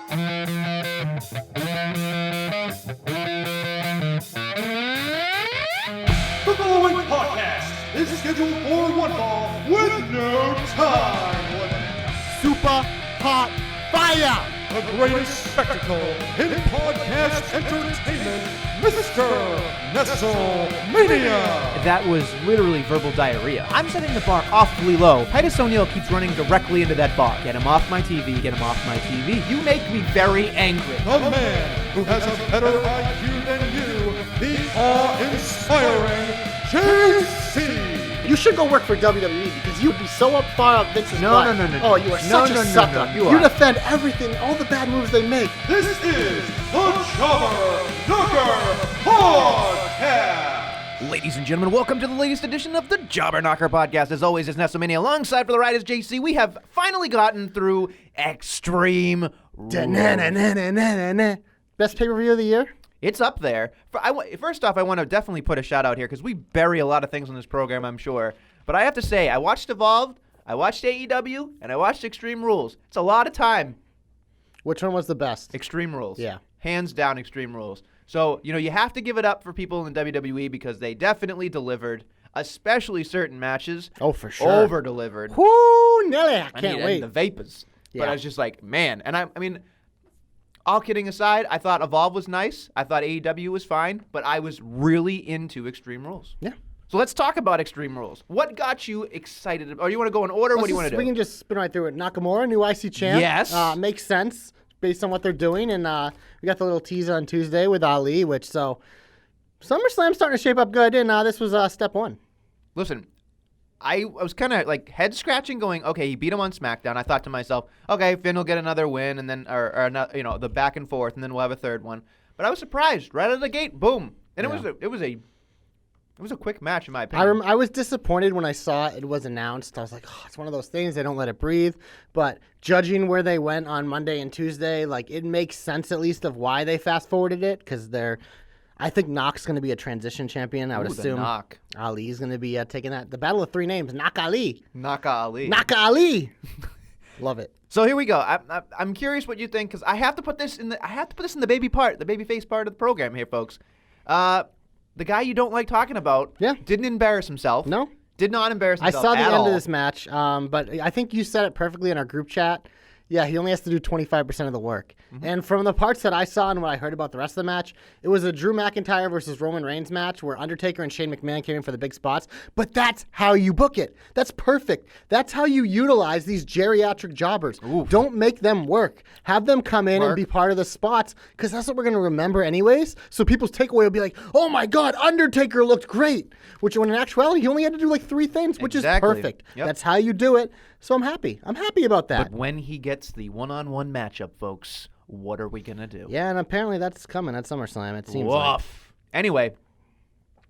The following podcast is scheduled for one fall with no time limit. Super hot fire! The greatest spectacle in podcast entertainment, Mr. Nestlemania. That was literally verbal diarrhea. I'm setting the bar awfully low. Titus O'Neil keeps running directly into that bar. Get him off my TV, get him off my TV. You make me very angry. The man who has a better IQ than you, the awe-inspiring JC. You should go work for WWE because you'd be so up far up Vince's butt. No. Oh, you are such a sucker. You You defend everything, all the bad moves they make. This is the Knocker Podcast. Ladies and gentlemen, welcome to the latest edition of the Jobber Knocker Podcast. As always, it's Nestlemania. Alongside for the ride is JC. We have finally gotten through Extreme Rules. Best pay-per-view of the year? It's up there. First off, I want to definitely put a shout out here because we bury a lot of things on this program, I'm sure. But I have to say, I watched Evolved, I watched AEW, and I watched Extreme Rules. It's a lot of time. Which one was the best? Extreme Rules. Yeah. Hands down, Extreme Rules. So, you have to give it up for people in WWE because they definitely delivered, especially certain matches. Oh, for sure. Over-delivered. Whoo, Nelly, I can't wait. And the vapors. Yeah. But I was just like, man. And I mean, all kidding aside, I thought Evolve was nice. I thought AEW was fine. But I was really into Extreme Rules. Yeah. So let's talk about Extreme Rules. What got you excited? Or you want to go in order? What do you want to do? We can just spin right through it. Nakamura, new IC champ. Yes. Makes sense based on what they're doing. And we got the little teaser on Tuesday with Ali, SummerSlam's starting to shape up good. And this was step one. Listen, I was kind of like head scratching going, okay, he beat him on SmackDown. I thought to myself, okay, Finn will get another win and then, or the back and forth, and then we'll have a third one. But I was surprised right out of the gate, boom. And it was a quick match in my opinion. I was disappointed when I saw it was announced. I was like, oh, it's one of those things. They don't let it breathe. But judging where they went on Monday and Tuesday, like it makes sense at least of why they fast forwarded it because I think Knock's going to be a transition champion. I would assume Knock. Ali's going to be taking that. The battle of three names, Knock Ali. Knock Ali. Knock Ali. Love it. So here we go. I'm curious what you think because I have to put this in the baby face part of the program here, folks. The guy you don't like talking about didn't embarrass himself. No. Did not embarrass himself. I saw the at end all. of this match, but I think you said it perfectly in our group chat. Yeah, he only has to do 25% of the work. Mm-hmm. And from the parts that I saw and what I heard about the rest of the match, it was a Drew McIntyre versus Roman Reigns match where Undertaker and Shane McMahon came in for the big spots. But that's how you book it. That's perfect. That's how you utilize these geriatric jobbers. Oof. Don't make them work. Have them come in and be part of the spots because that's what we're going to remember anyways. So people's takeaway will be like, oh my God, Undertaker looked great. Which when in actuality, he only had to do like 3 things, which is perfect. Yep. That's how you do it. So I'm happy. I'm happy about that. But when he gets the one-on-one matchup, folks, what are we going to do? Yeah, and apparently that's coming at SummerSlam, it seems like. Anyway,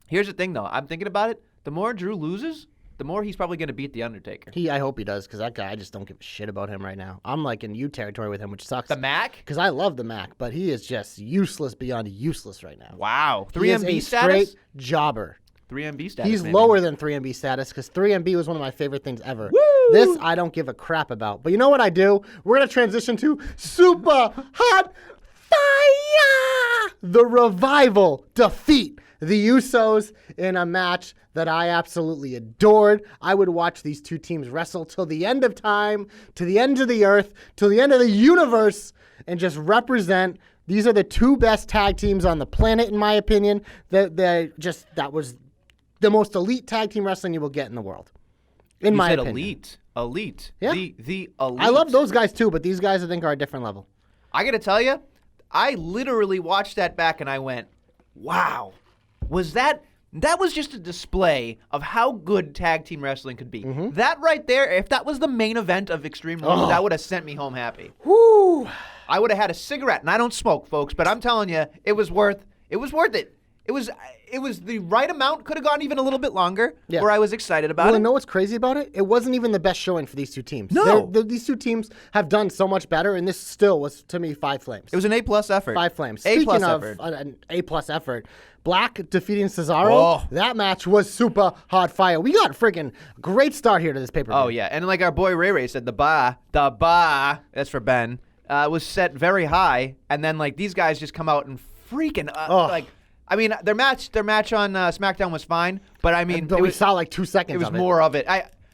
here's the thing, though. I'm thinking about it. The more Drew loses, the more he's probably going to beat The Undertaker. I hope he does, because that guy, I just don't give a shit about him right now. I'm like in you territory with him, which sucks. The Mac? Because I love the Mac, but he is just useless beyond useless right now. Wow. 3MB he is a status? straight jobber. 3MB status. He's maybe. lower than 3MB status because 3MB was one of my favorite things ever. Woo! This I don't give a crap about. But you know what I do? We're going to transition to Super Hot Fire! The Revival defeat the Usos in a match that I absolutely adored. I would watch these two teams wrestle till the end of time, to the end of the earth, till the end of the universe, and just represent. These are the two best tag teams on the planet, in my opinion. That was the most elite tag team wrestling you will get in the world. In my opinion. Elite. Yeah. The elite. I love those guys too, but these guys I think are a different level. I got to tell you, I literally watched that back and I went, wow. That was just a display of how good tag team wrestling could be. Mm-hmm. That right there, if that was the main event of Extreme Rules, that would have sent me home happy. Woo! I would have had a cigarette, and I don't smoke, folks, but I'm telling you, it was worth it. It was the right amount. Could have gone even a little bit longer. Yeah. Where I was excited about it. Well, you know what's crazy about it? It wasn't even the best showing for these two teams. No, these two teams have done so much better, and this still was to me 5 flames. It was an A+ effort. 5 flames. Speaking of an A+ effort, Black defeating Cesaro. Oh. That match was super hot fire. We got freaking great start here to this pay-per-view. Oh yeah, and like our boy Ray said, the ba. That's for Ben. was set very high, and then like these guys just come out and freaking like. I mean, their match on SmackDown was fine, but I mean, we saw like 2 seconds. It was of more of it.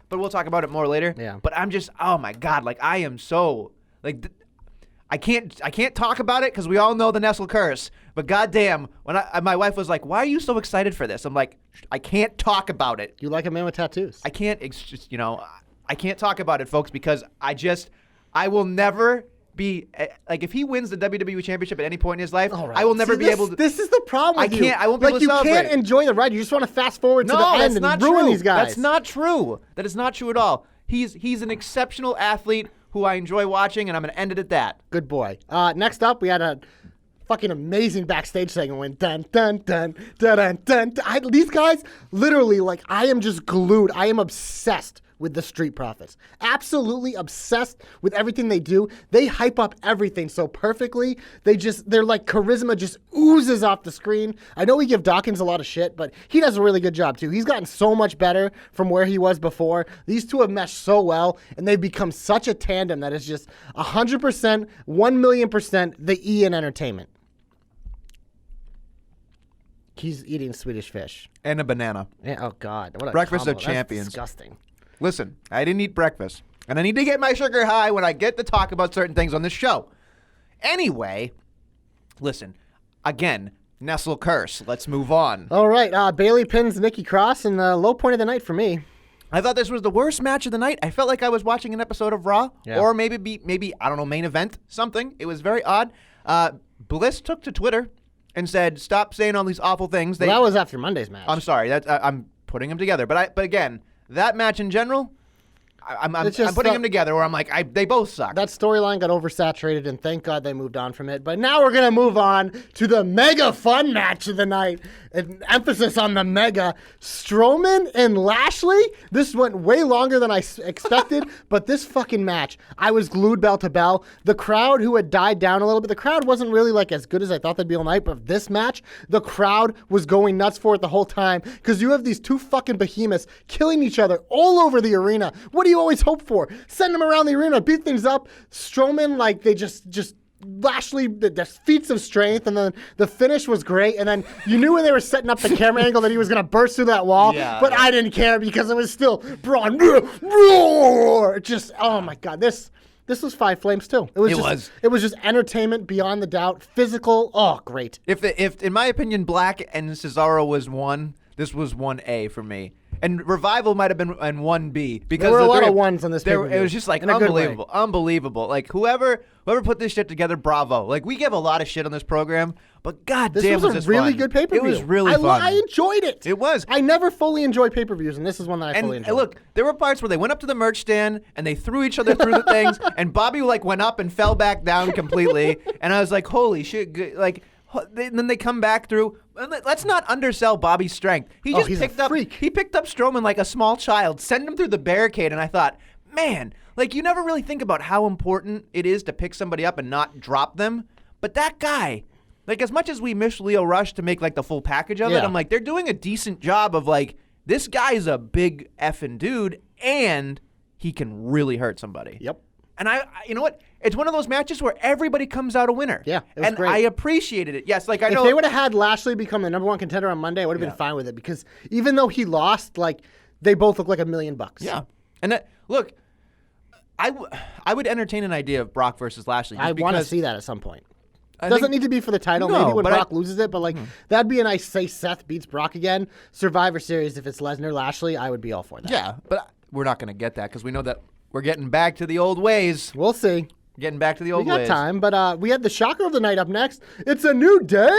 But we'll talk about it more later. Yeah. But I'm just, oh my God, like I am so like. I can't talk about it because we all know the Nestle curse. But goddamn, when my wife was like, "Why are you so excited for this?" I'm like, "I can't talk about it." You like a man with tattoos? I can't. It's just I can't talk about it, folks, because I will never be like if he wins the WWE Championship at any point in his life, right. I will never be able to. This is the problem. With I won't be able to celebrate. You can't enjoy the ride. You just want to fast forward to the end and ruin these guys. That's not true. That is not true at all. He's an exceptional athlete who I enjoy watching, and I'm going to end it at that. Good boy. Next up, we had a fucking amazing backstage segment when dun dun dun dun dun dun. These guys, literally, like, I am just glued. I am obsessed with the Street Profits. Absolutely obsessed with everything they do. They hype up everything so perfectly. They're like charisma just oozes off the screen. I know we give Dawkins a lot of shit, but he does a really good job too. He's gotten so much better from where he was before. These two have meshed so well, and they've become such a tandem that is just 100%, 1,000,000% the E in entertainment. He's eating Swedish fish. And a banana. Yeah, oh, God. What a Breakfast combo. of champions. That's disgusting. Listen, I didn't eat breakfast, and I need to get my sugar high when I get to talk about certain things on this show. Anyway, listen, again, Nestle curse. Let's move on. All right, Bayley pins Nikki Cross in the low point of the night for me. I thought this was the worst match of the night. I felt like I was watching an episode of Raw, or maybe I don't know, main event, something. It was very odd. Bliss took to Twitter and said, "Stop saying all these awful things." That was after Monday's match. I'm sorry, I'm putting them together, but again. That match in general, I'm putting them together where I'm like, they both suck. That storyline got oversaturated, and thank God they moved on from it. But now we're going to move on to the mega fun match of the night. An emphasis on the mega. Strowman and Lashley. This went way longer than I expected, but this fucking match, I was glued bell to bell. The crowd who had died down a little bit, the crowd wasn't really like as good as I thought they'd be all night, but this match, the crowd was going nuts for it the whole time because you have these two fucking behemoths killing each other all over the arena. What do you always hope for? Send them around the arena, beat things up. Strowman, like, they just Lashley, the feats of strength, and then the finish was great. And then you knew when they were setting up the camera angle that he was going to burst through that wall, but I didn't care because it was still Braun. Just, oh my God, this was Five Flames too. It was just entertainment beyond the doubt. Physical, oh great. If in my opinion, Black and Cesaro was 1, this was 1A for me. And Revival might have been in 1B because there were a lot of ones on this pay-per-view. It was just like unbelievable. Like whoever put this shit together, bravo. Like we give a lot of shit on this program, but goddamn, was this a really good pay-per-view. It was really fun. I enjoyed it. It was. I never fully enjoy pay-per-views, and this is one that I fully enjoyed. And look, there were parts where they went up to the merch stand and they threw each other through the things, and Bobby like went up and fell back down completely, and I was like, holy shit, like. And then they come back through. Let's not undersell Bobby's strength. He picked up Strowman like a small child, sent him through the barricade, and I thought, man, like you never really think about how important it is to pick somebody up and not drop them. But that guy, like as much as we miss Leo Rush to make like the full package of it, I'm like, they're doing a decent job of like, this guy's a big effing dude, and he can really hurt somebody. Yep. And you know what? It's one of those matches where everybody comes out a winner. Yeah, it was great. I appreciated it. Yes, like I know. If they would have had Lashley become the number 1 contender on Monday, I would have been fine with it because even though he lost, like they both look like $1 million. Yeah, and look, I would entertain an idea of Brock versus Lashley. I want to see that at some point. It doesn't need to be for the title. No, maybe when Brock loses it, but like that'd be a nice. Say Seth beats Brock again. Survivor Series. If it's Lesnar Lashley, I would be all for that. Yeah, but we're not going to get that because we know that we're getting back to the old ways. We'll see. Getting back to the old ways. We got time, but we had the shocker of the night up next. It's a new day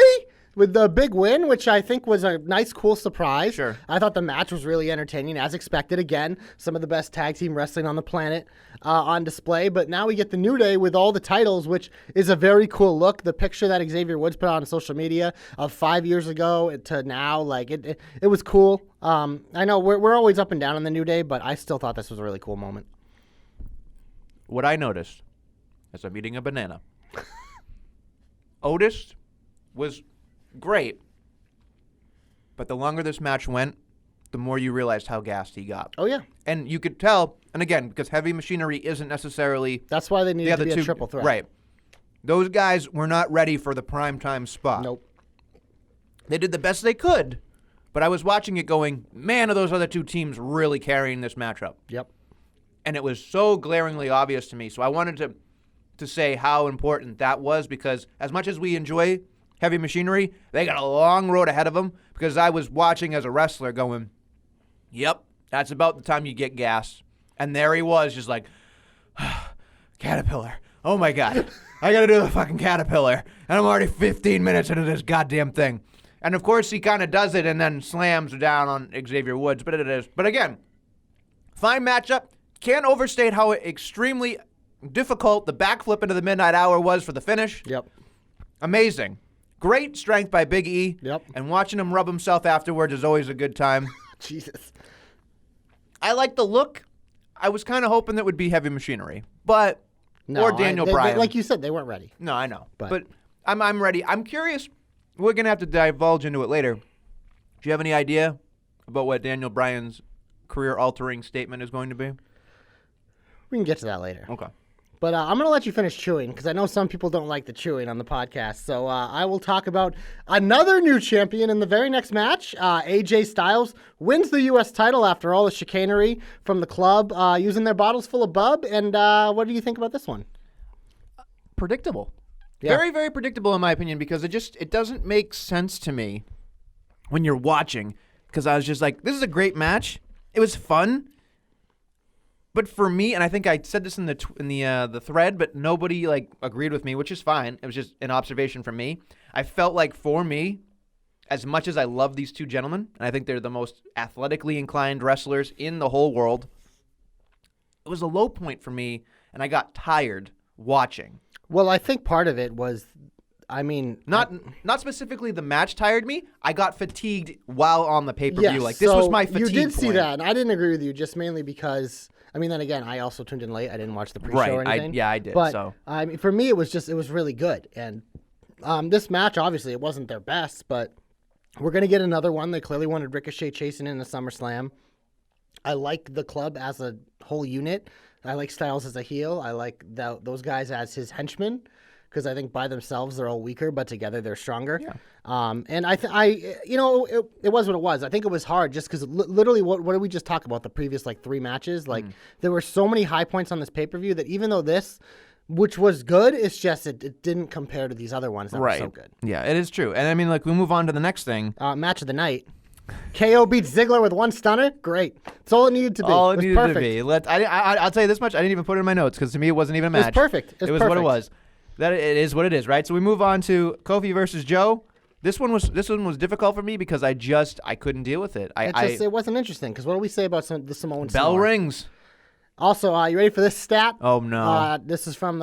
with the big win, which I think was a nice, cool surprise. Sure. I thought the match was really entertaining, as expected. Again, some of the best tag team wrestling on the planet on display. But now we get the New Day with all the titles, which is a very cool look. The picture that Xavier Woods put on social media of 5 years ago to now, like it was cool. I know we're always up and down on the New Day, but I still thought this was a really cool moment. What I noticed as I'm eating a banana, Otis was great, but the longer this match went, the more you realized how gassed he got. Oh, yeah. And you could tell, and again, because heavy machinery isn't necessarily... That's why they needed to be a triple threat. Right. Those guys were not ready for the primetime spot. Nope. They did the best they could, but I was watching it going, man, are those other two teams really carrying this matchup? Yep. And it was so glaringly obvious to me. So I wanted to say how important that was, because as much as we enjoy Heavy Machinery, they got a long road ahead of them, because I was watching as a wrestler going, yep, that's about the time you get gas. And there he was, just like, Caterpillar. Oh, my God. I got to do the fucking Caterpillar. And I'm already 15 minutes into this goddamn thing. And, of course, he kind of does it and then slams down on Xavier Woods. But it is. But, again, fine matchup. Can't overstate how extremely difficult the backflip into the Midnight Hour was for the finish. Yep. Amazing. Great strength by Big E. Yep. And watching him rub himself afterwards is always a good time. Jesus. I like the look. I was kind of hoping that would be Heavy Machinery. But, No, or Daniel Bryan. like you said, they weren't ready. No, I know. But- But I'm ready. I'm curious. We're going to have to divulge into it later. Do you have any idea about what Daniel Bryan's career-altering statement is going to be? We can get to that later. Okay. But I'm going to let you finish chewing, because I know some people don't like the chewing on the podcast. So I will talk about another new champion in the very next match. AJ Styles wins the U.S. title after all the chicanery from the club, using their bottles full of bub. And what do you think about this one? Predictable. Yeah. Very, very predictable in my opinion, because it doesn't make sense to me when you're watching, because I was just like, this is a great match. It was fun. But for me, and I think I said this in the thread, but nobody like agreed with me, which is fine. It was just an observation from me. I felt like for me, as much as I love these two gentlemen, and I think they're the most athletically inclined wrestlers in the whole world, it was a low point for me, and I got tired watching. Well, I think part of it was, Not specifically the match tired me. I got fatigued while on the pay-per-view. Like, this was my fatigue You did see point. that, and I didn't agree with you, just mainly because, then again, I also tuned in late. I didn't watch the pre-show or anything. I did. But, So for me, it was really good. And this match, obviously, it wasn't their best, but we're going to get another one. They clearly wanted Ricochet chasing in the SummerSlam. I like the club as a whole unit. I like Styles as a heel. I like those guys as his henchmen, because I think by themselves they're all weaker, but together they're stronger. Yeah. And it was what it was. I think it was hard just because literally what did we just talk about? The previous 3 matches? There were so many high points on this pay-per-view that even though this, which was good, it's just it didn't compare to these other ones that were so good. Yeah, it is true. And we move on to the next thing. Match of the night. KO beats Ziggler with 1 stunner. Great. That's all it needed to be. All it was needed perfect. to be. I'll tell you this much. I didn't even put it in my notes, because to me it wasn't even a match. It was perfect. It was what it was. That it is what it is, right? So we move on to Kofi versus Joe. This one was difficult for me because I couldn't deal with it. It wasn't interesting, because what do we say about the Samoan Bell snore? rings. Also, you ready for this stat? Oh no. This is from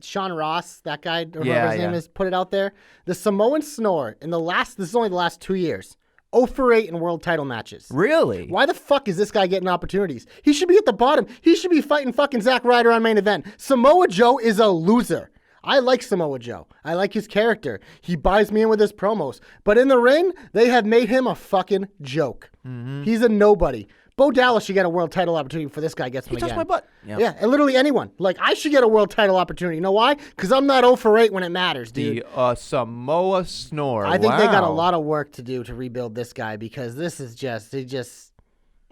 Sean Ross, that guy, or Yeah, whoever his name is, put it out there. The Samoan snore this is only the last 2 years. 0 for 8 in world title matches. Really? Why the fuck is this guy getting opportunities? He should be at the bottom. He should be fighting fucking Zack Ryder on main event. Samoa Joe is a loser. I like Samoa Joe. I like his character. He buys me in with his promos. But in the ring, they have made him a fucking joke. Mm-hmm. He's a nobody. Bo Dallas should get a world title opportunity before this guy gets him again. He touched my butt. Yep. Yeah, and literally anyone. I should get a world title opportunity. You know why? Because I'm not 0 for 8 when it matters, dude. The Samoa snore. I think they got a lot of work to do to rebuild this guy, because this is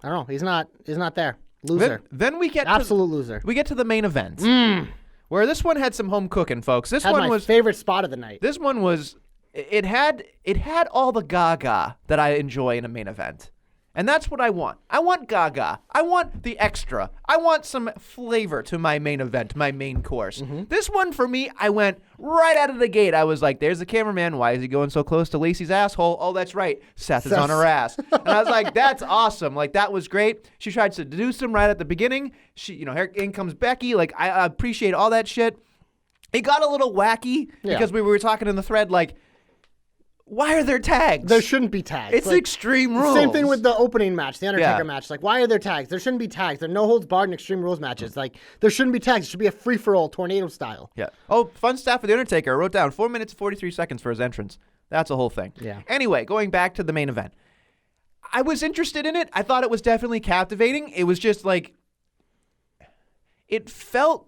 I don't know. He's not there. Loser. Then we get absolute loser. We get to the main event. Where this one had some home cooking, folks. This had one my was favorite spot of the night. This one was it had all the gaga that I enjoy in a main event. And that's what I want. I want gaga. I want the extra. I want some flavor to my main event, my main course. Mm-hmm. This one, for me, I went right out of the gate. I was like, there's the cameraman. Why is he going so close to Lacey's asshole? Oh, that's right. Seth is on her ass. And I was like, that's awesome. That was great. She tried to seduce him right at the beginning. Here in comes Becky. I appreciate all that shit. It got a little wacky because we were talking in the thread, why are there tags? There shouldn't be tags. It's Extreme Rules. Same thing with the opening match, the Undertaker match. Why are there tags? There shouldn't be tags. There are no holds barred in Extreme Rules matches. There shouldn't be tags. It should be a free-for-all, tornado style. Yeah. Oh, fun stuff for the Undertaker. I wrote down 4 minutes, 43 seconds for his entrance. That's a whole thing. Yeah. Anyway, going back to the main event. I was interested in it. I thought it was definitely captivating. It was just it felt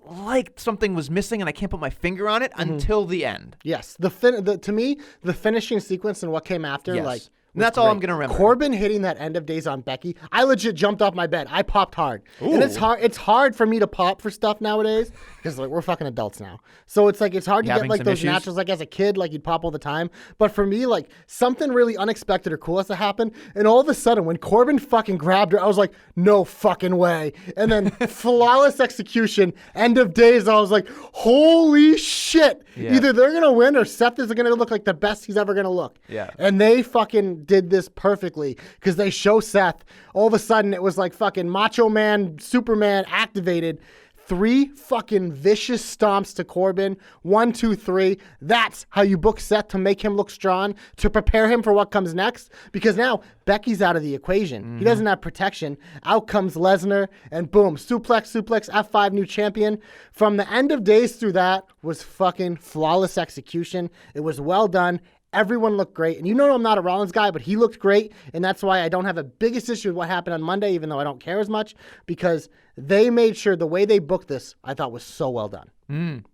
like something was missing and I can't put my finger on it until the end. Yes. To me, the finishing sequence and what came after, Yes. like, And that's all I'm going to remember. Corbin hitting that end of days on Becky. I legit jumped off my bed. I popped hard. And it's hard for me to pop for stuff nowadays because like we're fucking adults now. So it's like it's hard to get like those naturals like as a kid, like you'd pop all the time. But for me, like something really unexpected or cool has to happen. And all of a sudden when Corbin fucking grabbed her, I was like, no fucking way. And then flawless execution, end of days, I was like, holy shit. Yeah. Either they're gonna win or Seth is gonna look like the best he's ever gonna look. Yeah. And they fucking did this perfectly because they show Seth. All of a sudden, it was like fucking Macho Man, Superman activated. 3 fucking vicious stomps to Corbin. 1, 2, 3. That's how you book Seth to make him look strong, to prepare him for what comes next. Because now Becky's out of the equation. He doesn't have protection. Out comes Lesnar, and boom, suplex, F5, new champion. From the end of days through that was fucking flawless execution. It was well done. Everyone looked great. And you know I'm not a Rollins guy, but he looked great. And that's why I don't have a biggest issue with what happened on Monday, even though I don't care as much, because they made sure the way they booked this, I thought was so well done.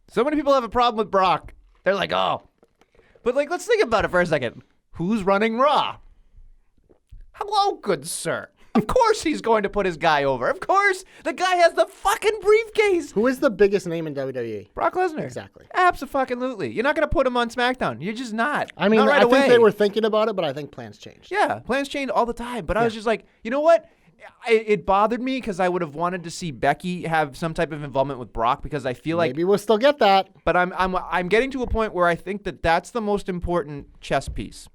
So many people have a problem with Brock. They're like, oh. But like, let's think about it for a second. Who's running Raw? Hello, good sir. Of course he's going to put his guy over. Of course. The guy has the fucking briefcase. Who is the biggest name in WWE? Brock Lesnar. Exactly. Absolutely. You're not going to put him on SmackDown. You're just not. I mean, not right I think away. they were thinking about it, but I think plans changed. Yeah, plans change all the time. But I was just like, you know what? It bothered me because I would have wanted to see Becky have some type of involvement with Brock because I feel like maybe we'll still get that. But I'm getting to a point where I think that that's the most important chess piece.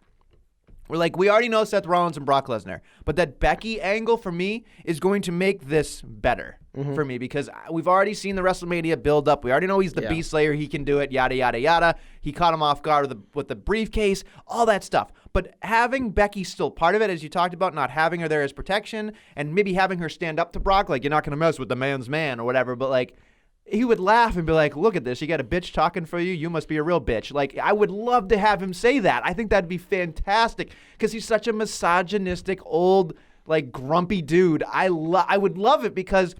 We're like, we already know Seth Rollins and Brock Lesnar, but that Becky angle for me is going to make this better for me because we've already seen the WrestleMania build up. We already know he's the Beast Slayer. He can do it, yada, yada, yada. He caught him off guard with the briefcase, all that stuff. But having Becky still part of it, as you talked about, not having her there as protection and maybe having her stand up to Brock, like, you're not going to mess with the man's man or whatever, but like, he would laugh and be like, look at this. You got a bitch talking for you. You must be a real bitch. Like, I would love to have him say that. I think that'd be fantastic because he's such a misogynistic, old, like, grumpy dude. I would love it because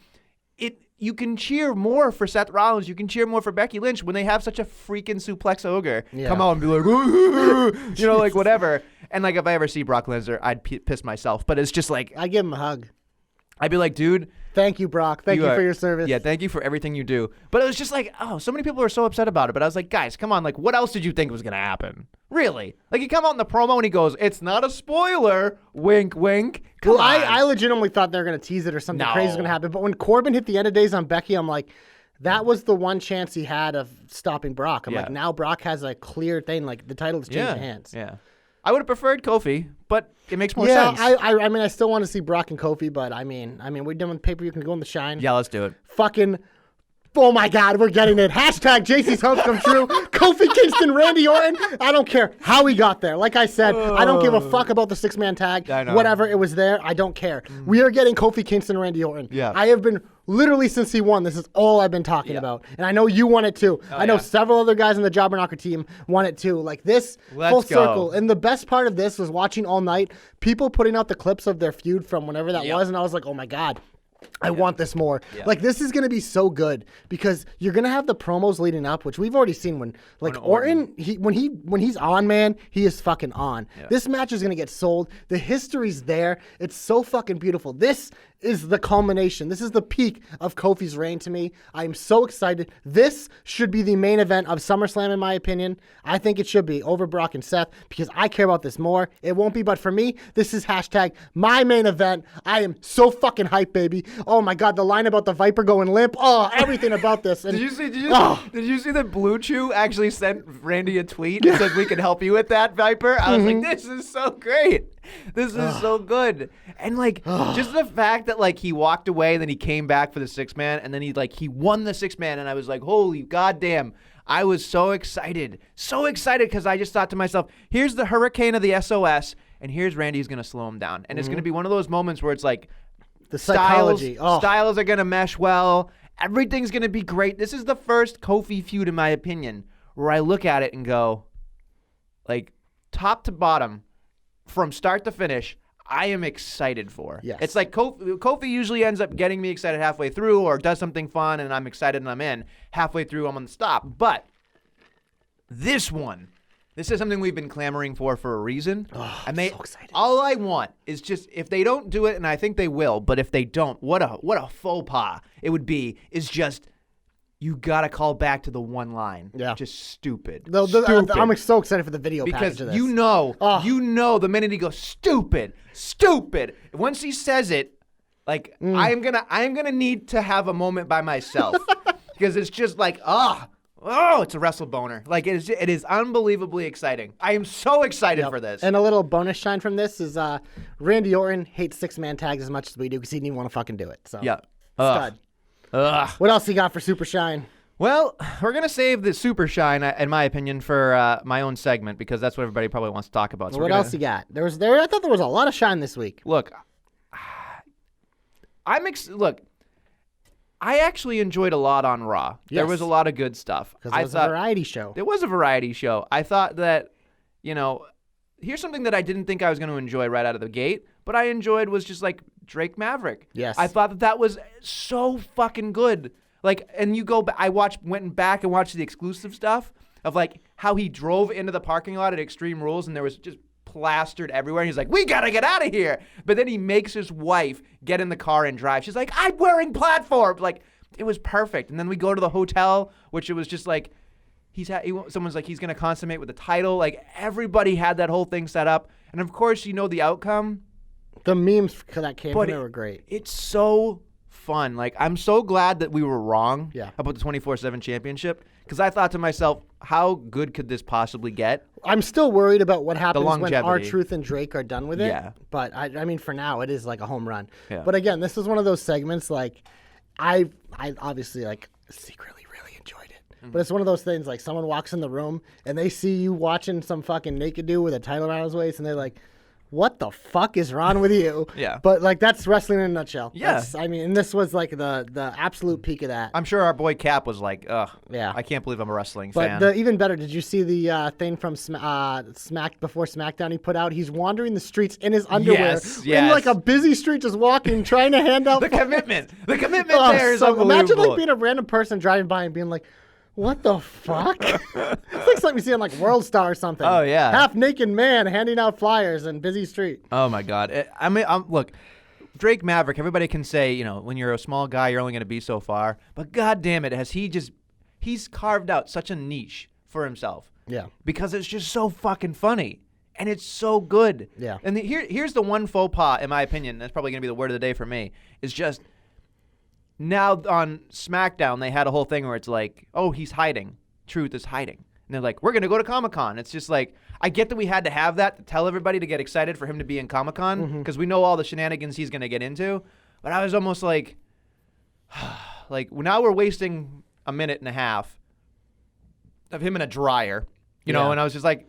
you can cheer more for Seth Rollins. You can cheer more for Becky Lynch when they have such a freaking suplex ogre come out and be like, you know, like, whatever. And, like, if I ever see Brock Lesnar, I'd piss myself. But it's just like, I give him a hug. I'd be like, dude. Thank you, Brock. Thank you for your service. Yeah, thank you for everything you do. But it was just like, oh, so many people were so upset about it. But I was like, guys, come on. Like, what else did you think was going to happen? Really? Like, he come out in the promo and he goes, it's not a spoiler. Wink, wink. Come on. I legitimately thought they were going to tease it or something crazy was going to happen. But when Corbin hit the end of days on Becky, I'm like, that was the one chance he had of stopping Brock. I'm like, now Brock has a clear thing. Like, the title has changed hands. Yeah. I would have preferred Kofi, but it makes more sense. I mean, I still want to see Brock and Kofi, but I mean, we're done with the paper. You can go in the shine. Yeah, let's do it. Fucking, oh my God, we're getting it. Hashtag JC's hopes come true. Kofi Kingston, Randy Orton. I don't care how he got there. Like I said, I don't give a fuck about the 6-man tag. I know. Whatever, it was there. I don't care. We are getting Kofi Kingston, Randy Orton. Yeah. I have been literally since he won. This is all I've been talking about, and I know you want it too. I know several other guys on the Jobber Knocker team want it too. Like this, full circle. And the best part of this was watching all night people putting out the clips of their feud from whenever that was, and I was like, oh my God. I want this more. Yeah. Like, this is going to be so good because you're going to have the promos leading up, which we've already seen when Orton, when he's on, man, he is fucking on. Yeah. This match is going to get sold. The history's there. It's so fucking beautiful. This is the culmination. This is the peak of Kofi's reign to me. I am so excited. This should be the main event of SummerSlam, in my opinion. I think it should be over Brock and Seth because I care about this more. It won't be, but for me, this is hashtag my main event. I am so fucking hyped, baby. Oh my God, the line about the Viper going limp. Oh, everything about this. And, did you see that Blue Chew actually sent Randy a tweet and said we can help you with that, Viper? I was like, this is so great. This is so good. And like just the fact that like he walked away and then he came back for the 6-man and then he won the 6-man and I was like, holy goddamn. I was so excited because I just thought to myself, here's the hurricane of the SOS and here's Randy who's going to slow him down. And it's going to be one of those moments where it's like the psychology. Styles are going to mesh well. Everything's going to be great. This is the first Kofi feud, in my opinion, where I look at it and go, like, top to bottom, from start to finish, I am excited for. Yes. It's like Kofi usually ends up getting me excited halfway through or does something fun and I'm excited and I'm in. Halfway through, I'm on the stop. But this is something we've been clamoring for a reason. Oh, and I'm so excited. All I want is just, if they don't do it, and I think they will, but if they don't, what a faux pas it would be, is just, you got to call back to the one line. Yeah. Just stupid. I'm so excited for the video Because package of this. you know the minute he goes, stupid, once he says it, like, I am gonna need to have a moment by myself. Because it's just like, it's a wrestle boner. Like, it is unbelievably exciting. I am so excited for this. And a little bonus shine from this is Randy Orton hates 6-man tags as much as we do because he didn't even want to fucking do it. So Yeah. stud. What else you got for Super Shine? Well, we're going to save the Super Shine, in my opinion, for my own segment because that's what everybody probably wants to talk about. So What else you got? I thought there was a lot of shine this week. Look, I actually enjoyed a lot on Raw. Yes. There was a lot of good stuff. Because it was a variety show. There was a variety show. I thought that, here's something that I didn't think I was going to enjoy right out of the gate, but I enjoyed was just like Drake Maverick. Yes. I thought that was so fucking good. Like, and you go back, went back and watched the exclusive stuff of like how he drove into the parking lot at Extreme Rules and there was just plastered everywhere. He's like, we got to get out of here. But then he makes his wife get in the car and drive. She's like, I'm wearing platforms. Like, it was perfect. And then we go to the hotel, which it was just like, someone's like, he's going to consummate with the title. Like, everybody had that whole thing set up. And of course, you know the outcome. The memes that came from it were great. It's so fun. Like, I'm so glad that we were wrong about the 24/7 championship because I thought to myself, how good could this possibly get? I'm still worried about what happens when longevity. R-Truth and Drake are done with it. Yeah. But, I mean, for now, it is like a home run. Yeah. But again, this is one of those segments, like, I obviously, like, secretly really enjoyed it. But it's one of those things, like, someone walks in the room and they see you watching some fucking naked dude with a title around his waist and they're like, what the fuck is wrong with you? Yeah. But, like, that's wrestling in a nutshell. Yeah. And this was, like, the absolute peak of that. I'm sure our boy Cap was like, ugh, Yeah. I can't believe I'm a wrestling But fan. even better, did you see the thing from before SmackDown he put out? He's wandering the streets in his underwear. Yes. In, like, a busy street just walking, trying to hand out... The commitment there is unbelievable. Imagine, like, being a random person driving by and being like, what the fuck? It's like something you see on like World Star or something. Oh, yeah. Half naked man handing out flyers in busy street. Oh my God! Look, Drake Maverick. Everybody can say, when you're a small guy, you're only going to be so far. But God damn it, he's carved out such a niche for himself. Yeah. Because it's just so fucking funny. And it's so good. Yeah. And here's the one faux pas, in my opinion. That's probably going to be the word of the day for me. Is just. Now on SmackDown, they had a whole thing where it's like, oh, he's hiding. Truth is hiding. And they're like, we're going to go to Comic-Con. It's just like, I get that we had to have that to tell everybody to get excited for him to be in Comic-Con because we know all the shenanigans he's going to get into. But I was almost like, now we're wasting a minute and a half of him in a dryer, know, and I was just like,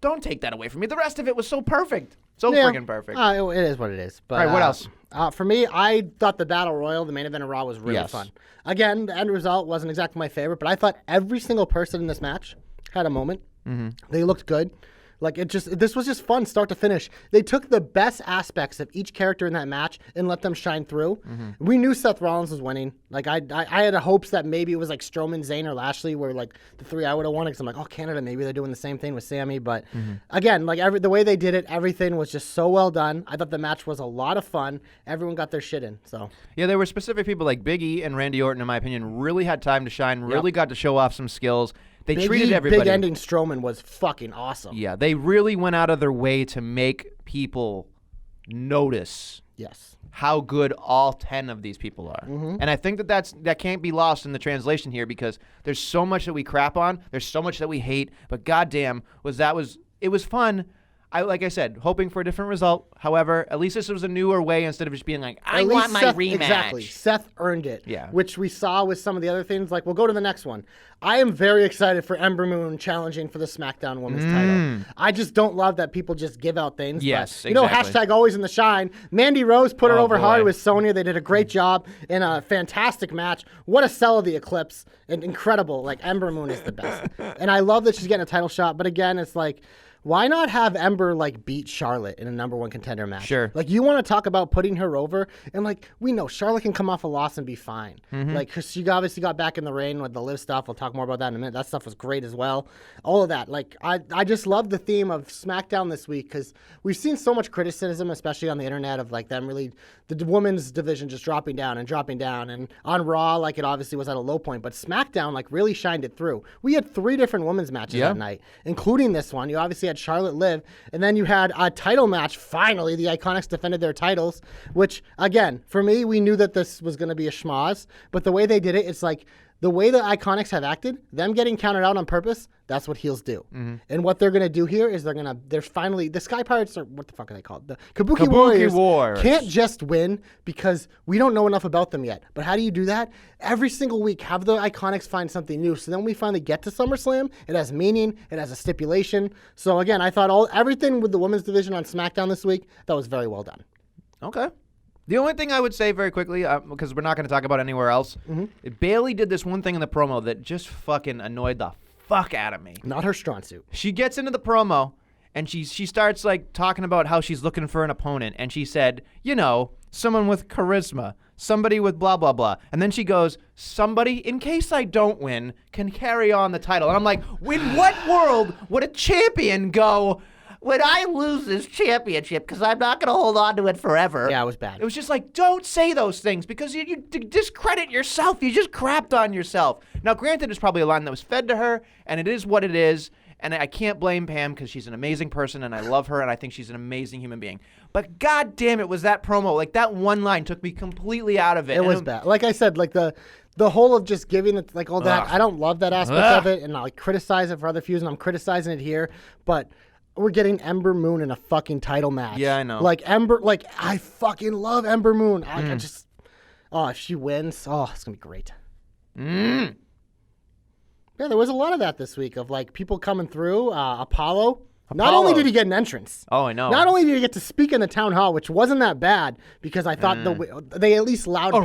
don't take that away from me. The rest of it was so perfect. So freaking perfect. It is what it is. But, all right, what else? For me, I thought the Battle Royal, the main event of Raw, was really fun. Again, the end result wasn't exactly my favorite, but I thought every single person in this match had a moment. Mm-hmm. They looked good. Like, this was just fun start to finish. They took the best aspects of each character in that match and let them shine through. Mm-hmm. We knew Seth Rollins was winning. Like, I had hopes that maybe it was like Strowman, Zayn, or Lashley were like the three I would have won because I'm like, oh, Canada, maybe they're doing the same thing with Sammy. But again, like the way they did it, everything was just so well done. I thought the match was a lot of fun. Everyone got their shit in. So yeah, there were specific people like Big E and Randy Orton, in my opinion, really had time to shine, really got to show off some skills. They treated everybody. Big ending Strowman was fucking awesome. Yeah, they really went out of their way to make people notice how good all 10 of these people are. Mm-hmm. And I think that can't be lost in the translation here because there's so much that we crap on, there's so much that we hate, but goddamn, it was fun. Like I said, hoping for a different result. However, at least this was a newer way instead of just being like, I want my rematch. Exactly. Seth earned it. Yeah. Which we saw with some of the other things. Like, we'll go to the next one. I am very excited for Ember Moon challenging for the SmackDown Women's title. I just don't love that people just give out things. Yes, but, hashtag always in the shine. Mandy Rose put her over hard with Sonya. They did a great job in a fantastic match. What a sell of the Eclipse. And incredible. Like, Ember Moon is the best. And I love that she's getting a title shot. But again, it's like, Why not have Ember like beat Charlotte in a number 1 contender match? Sure. Like you want to talk about putting her over, and like we know Charlotte can come off a loss and be fine. Like 'cause she obviously got back in the ring with the Liv stuff. We'll talk more about that in a minute. That stuff was great as well. All of that. Like I just love the theme of SmackDown this week because we've seen so much criticism, especially on the internet, of like them really the women's division just dropping down, and on Raw like it obviously was at a low point, but SmackDown like really shined it through. We had 3 different women's matches that night, including this one. You obviously had Charlotte Liv, and then you had a title match. Finally, the Iconics defended their titles, which, again, for me, we knew that this was going to be a schmoz, but the way they did it, it's like the way the Iconics have acted, them getting counted out on purpose, that's what heels do. And what they're going to do here is they're finally, the Sky Pirates, or what the fuck are they called? The Kabuki Warriors can't just win because we don't know enough about them yet. But how do you do that? Every single week, have the Iconics find something new. So then we finally get to SummerSlam. It has meaning. It has a stipulation. So again, I thought everything with the women's division on SmackDown this week, that was very well done. Okay. The only thing I would say very quickly, because we're not going to talk about anywhere else, Bayley did this one thing in the promo that just fucking annoyed the fuck out of me. Not her strong suit. She gets into the promo, and she starts like talking about how she's looking for an opponent, and she said, someone with charisma, somebody with blah, blah, blah. And then she goes, somebody, in case I don't win, can carry on the title. And I'm like, in what world would a champion go, when I lose this championship, because I'm not going to hold on to it forever. Yeah, it was bad. It was just like, don't say those things because you discredit yourself. You just crapped on yourself. Now, granted, it's probably a line that was fed to her, and it is what it is. And I can't blame Pam because she's an amazing person, and I love her, and I think she's an amazing human being. But God damn it, was that promo, like that one line took me completely out of it. It was bad. Like I said, like the whole of just giving it, like all that, I don't love that aspect of it, and I like criticize it for other feuds, and I'm criticizing it here, but we're getting Ember Moon in a fucking title match. Yeah, I know. Like I fucking love Ember Moon. If she wins, it's going to be great. Yeah, there was a lot of that this week of like people coming through. Apollo. Not only did he get an entrance. Oh, I know. Not only did he get to speak in the town hall, which wasn't that bad because I thought they at least allowed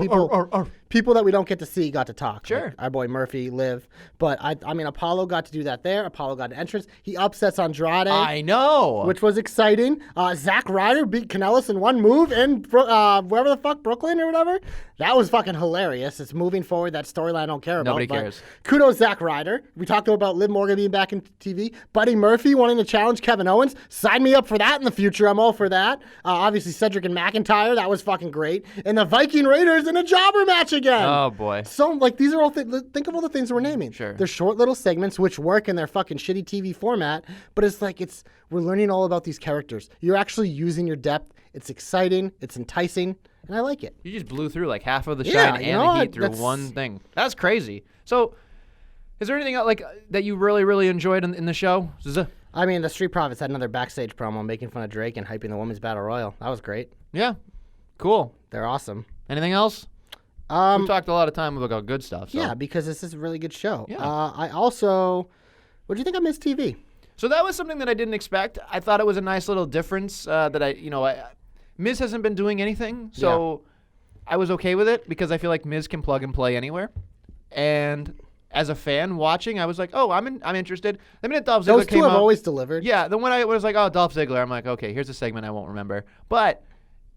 people that we don't get to see got to talk. Sure. Like our boy Murphy, Liv. But I mean, Apollo got to do that there. Apollo got an entrance. He upsets Andrade. I know. Which was exciting. Zack Ryder beat Kanellis in one move in wherever the fuck, Brooklyn or whatever. That was fucking hilarious. It's moving forward. That storyline I don't care about. Nobody cares. Kudos Zack Ryder. We talked about Liv Morgan being back in TV. Buddy Murphy wanting to challenge Kevin Owens. Sign me up for that in the future. I'm all for that. Obviously Cedric and McIntyre. That was fucking great. And the Viking Raiders in a jobber match again. Oh boy. So like these are all think of all the things we're naming. Sure. They're short little segments which work in their fucking shitty TV format, but it's like we're learning all about these characters. You're actually using your depth. It's exciting. It's enticing. And I like it. You just blew through like half of the shine and the heat through one thing. That's crazy. So, is there anything like that you really, really enjoyed in the show? I mean, the Street Profits had another backstage promo making fun of Drake and hyping the Women's Battle Royal. That was great. Yeah. Cool. They're awesome. Anything else? We've talked a lot of time about good stuff. So. Yeah, because this is a really good show. Yeah. What do you think of MizTV? So that was something that I didn't expect. I thought it was a nice little difference Miz hasn't been doing anything, so I was okay with it because I feel like Miz can plug and play anywhere. And as a fan watching, I was like, oh, I'm interested. The minute Dolph Ziggler came out. Those two have always delivered. Yeah, then when I was like, oh, Dolph Ziggler, I'm like, okay, here's a segment I won't remember. But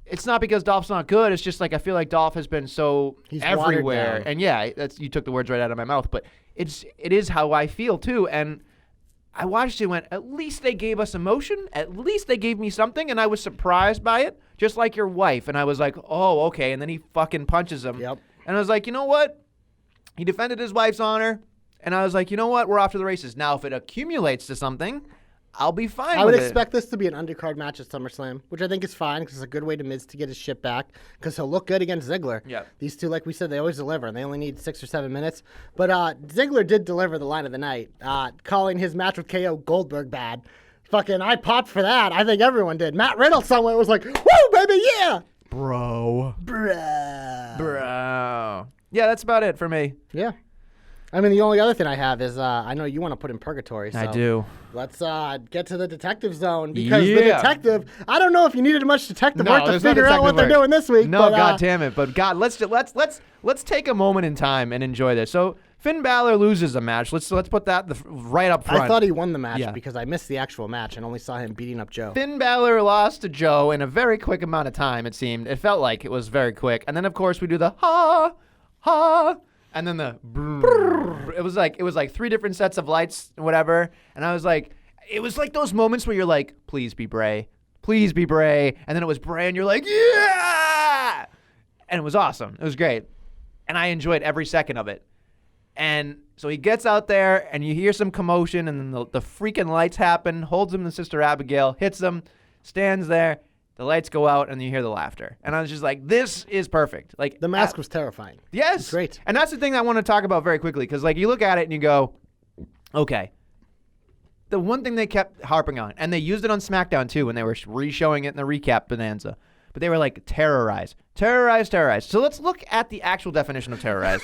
it's not because Dolph's not good. It's just like I feel like Dolph has been He's everywhere. And yeah, you took the words right out of my mouth. But it is how I feel too. And I watched it and went, at least they gave us emotion. At least they gave me something. And I was surprised by it, just like your wife. And I was like, oh, okay. And then he fucking punches him. Yep. And I was like, you know what? He defended his wife's honor. And I was like, you know what? We're off to the races. Now, if it accumulates to something, I'll be fine with it. I would expect this to be an undercard match at SummerSlam, which I think is fine because it's a good way to Miz to get his shit back because he'll look good against Ziggler. Yeah. These two, like we said, they always deliver, and they only need 6 or 7 minutes. But Ziggler did deliver the line of the night, calling his match with KO Goldberg bad. Fucking, I popped for that. I think everyone did. Matt Riddle somewhere was like, woo, baby, yeah! Bro. Yeah, that's about it for me. Yeah. I mean, the only other thing I have is I know you want to put in purgatory. So I do. Let's get to the detective zone because the detective. I don't know if you needed much detective work to figure out what they're doing this week. No, God damn it! But God, let's take a moment in time and enjoy this. So Finn Balor loses a match. Let's put that right up front. I thought he won the match Yeah. because I missed the actual match and only saw him beating up Joe. Finn Balor lost to Joe in a very quick amount of time, it seemed. It felt like it was very quick. And then, of course, we do the ha, ha, and then the brrr. It was like 3 different sets of lights, whatever. And I was like, it was like those moments where you're like, please be Bray. Please be Bray. And then it was Bray, and you're like, yeah! And it was awesome. It was great. And I enjoyed every second of it. And so he gets out there, and you hear some commotion, and then the freaking lights happen, holds him to Sister Abigail, hits him, stands there, the lights go out, and you hear the laughter. And I was just like, this is perfect. Like The mask was terrifying. Yes. It's great. And that's the thing I want to talk about very quickly, because like you look at it and you go, okay. The one thing they kept harping on, and they used it on SmackDown too when they were re-showing it in the recap bonanza, but they were like, terrorize. Terrorize, terrorize. So let's look at the actual definition of terrorize.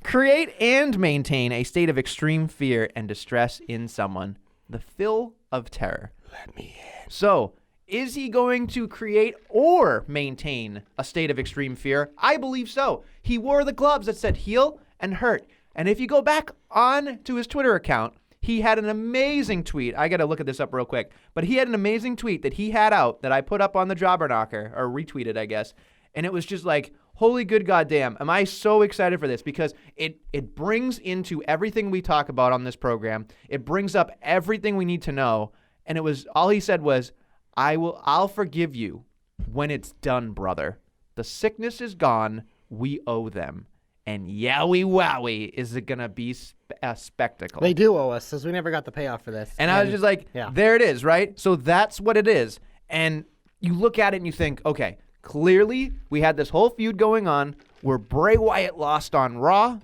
Create and maintain a state of extreme fear and distress in someone. The fill of terror. Let me in. So, is he going to create or maintain a state of extreme fear? I believe so. He wore the gloves that said heal and hurt. And if you go back on to his Twitter account, he had an amazing tweet. I got to look at this up real quick. But he had an amazing tweet that he had out that I put up on the Jobber Knocker, or retweeted, I guess. And it was just like, holy good goddamn, am I so excited for this, because it brings into everything we talk about on this program. It brings up everything we need to know. And it was, all he said was, I'll forgive you when it's done, brother. The sickness is gone. We owe them. And yowie wowie, is it going to be a spectacle? They do owe us, since we never got the payoff for this. And I was just like, yeah. There it is, right? So that's what it is. And you look at it and you think, okay, clearly we had this whole feud going on where Bray Wyatt lost on Raw.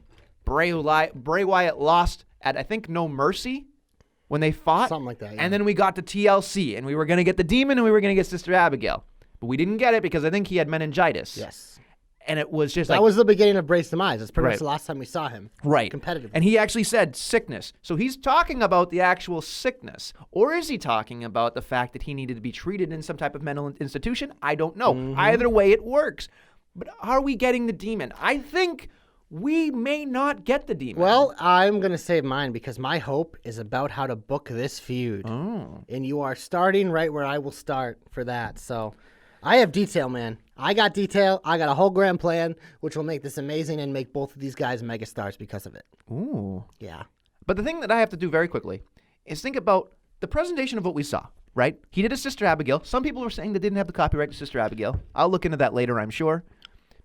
Bray Wyatt lost at, I think, No Mercy when they fought. Something like that, yeah. And then we got to TLC, and we were going to get the Demon, and we were going to get Sister Abigail. But we didn't get it because I think he had meningitis. Yes. And it was just That was the beginning of Bray's demise. That's pretty Right. much the last time we saw him. Right. Competitively. And he actually said sickness. So he's talking about the actual sickness. Or is he talking about the fact that he needed to be treated in some type of mental institution? I don't know. Mm-hmm. Either way, it works. But are we getting the Demon? I think we may not get the Demon. Well, I'm going to save mine because my hope is about how to book this feud. Oh. And you are starting right where I will start for that. So I have detail, man. I got detail. I got a whole grand plan, which will make this amazing and make both of these guys megastars because of it. Ooh. Yeah. But the thing that I have to do very quickly is think about the presentation of what we saw, right? He did a Sister Abigail. Some people were saying they didn't have the copyright to Sister Abigail. I'll look into that later, I'm sure.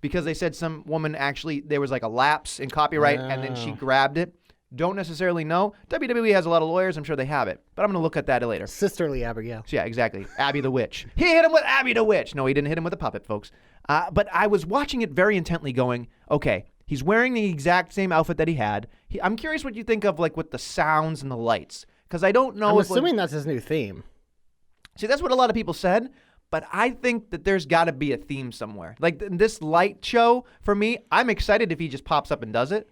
Because they said some woman actually, there was like a lapse in copyright, and then she grabbed it. Don't necessarily know. WWE has a lot of lawyers. I'm sure they have it. But I'm going to look at that later. Sisterly Abigail. So yeah, exactly. Abby the Witch. He hit him with Abby the Witch. No, he didn't hit him with a puppet, folks. But I was watching it very intently going, okay, he's wearing the exact same outfit that he had. I'm curious what you think of like with the sounds and the lights. Because I don't know I'm if... assuming that's his new theme. See, that's what a lot of people said. But I think that there's got to be a theme somewhere. Like this light show, for me, I'm excited if he just pops up and does it.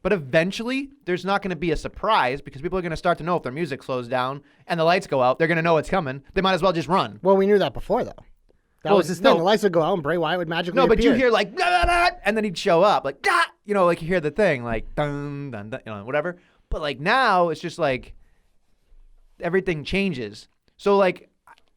But eventually, there's not going to be a surprise because people are going to start to know if their music slows down and the lights go out, they're going to know it's coming. They might as well just run. Well, we knew that before, though. That was his thing. no. The lights would go out and Bray Wyatt would magically No, but appear. you hear like, blah, blah, blah, and then he'd show up like, ah! You know, like you hear the thing like, dun, dun, dun, you know, whatever. But like now, it's just like everything changes. So like,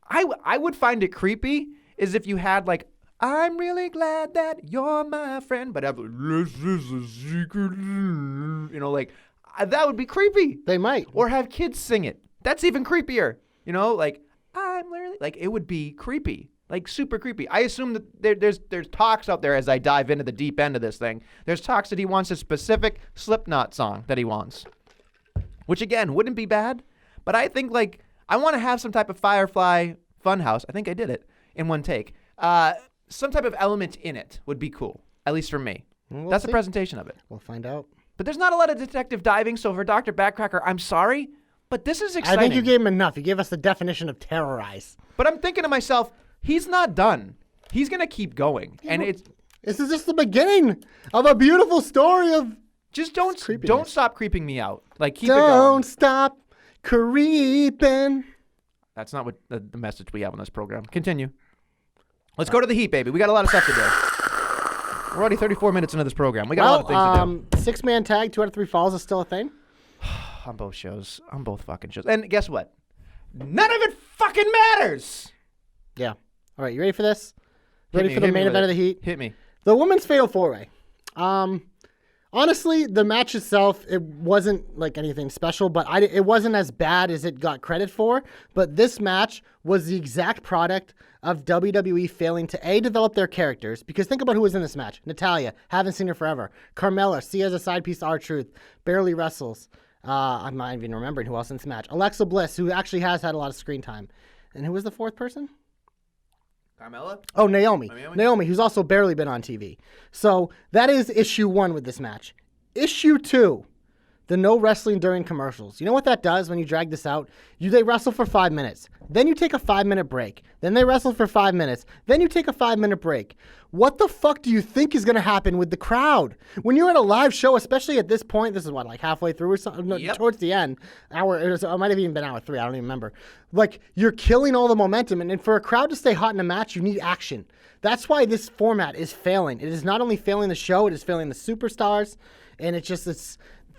I would find it creepy is if you had like, I'm really glad that you're my friend, but have this is a secret, you know, like that would be creepy. They might. Or have kids sing it. That's even creepier. You know, like I'm literally like it would be creepy, like super creepy. I assume that there's talks out there as I dive into the deep end of this thing. There's talks that he wants a specific Slipknot song that he wants, which again wouldn't be bad. But I think like I want to have some type of Firefly Funhouse. I think I did it in one take. Some type of element in it would be cool, at least for me. That's the presentation of it. We'll find out. But there's not a lot of detective diving, so for Dr. Backcracker, I'm sorry, but this is exciting. I think you gave him enough. You gave us the definition of terrorize. But I'm thinking to myself, he's not done. He's going to keep going. And it's This is just the beginning of a beautiful story of just don't stop creeping me out. Like keep it don't going. stop creeping. That's not what the message we have on this program. Continue. Let's go to the heat, baby. We got a lot of stuff to do. We're already 34 minutes into this program. We got a lot of things to do. 6-man tag, 2 out of 3 falls is still a thing. On both shows. On both fucking shows. And guess what? None of it fucking matters. Yeah. All right, you ready for this? Ready for the main event of the Heat? Hit me. The women's fatal 4-way. Honestly, the match itself, it wasn't like anything special, but it wasn't as bad as it got credit for. But this match was the exact product of WWE failing to develop their characters. Because think about who was in this match. Natalya, haven't seen her forever. Carmella, see her as a side piece to R-Truth, barely wrestles. I'm not even remembering who else in this match. Alexa Bliss, who actually has had a lot of screen time. And who was the fourth person? Carmella? Oh, Naomi. Naomi, who's also barely been on TV. So that is issue 1 with this match. Issue 2, the no wrestling during commercials. You know what that does when you drag this out? They wrestle for 5 minutes. Then you take a 5-minute break. Then they wrestle for 5 minutes. Then you take a 5-minute break. What the fuck do you think is going to happen with the crowd? When you're at a live show, especially at this point, this is what, like halfway through or something? No, towards the end. It might have even been hour 3. I don't even remember. Like, you're killing all the momentum. And for a crowd to stay hot in a match, you need action. That's why this format is failing. It is not only failing the show, it is failing the superstars. And